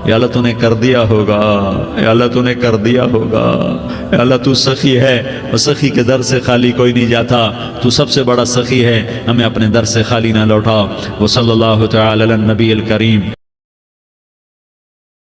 یا اللہ تو نے کر دیا ہوگا، یا اللہ تو نے کر دیا ہوگا، یا اللہ تو سخی ہے اور سخی کے در سے خالی کوئی نہیں جاتا، تو سب سے بڑا سخی ہے، ہمیں اپنے در سے خالی نہ لوٹا۔ وصلی اللہ تعالی علی النبی الکریم۔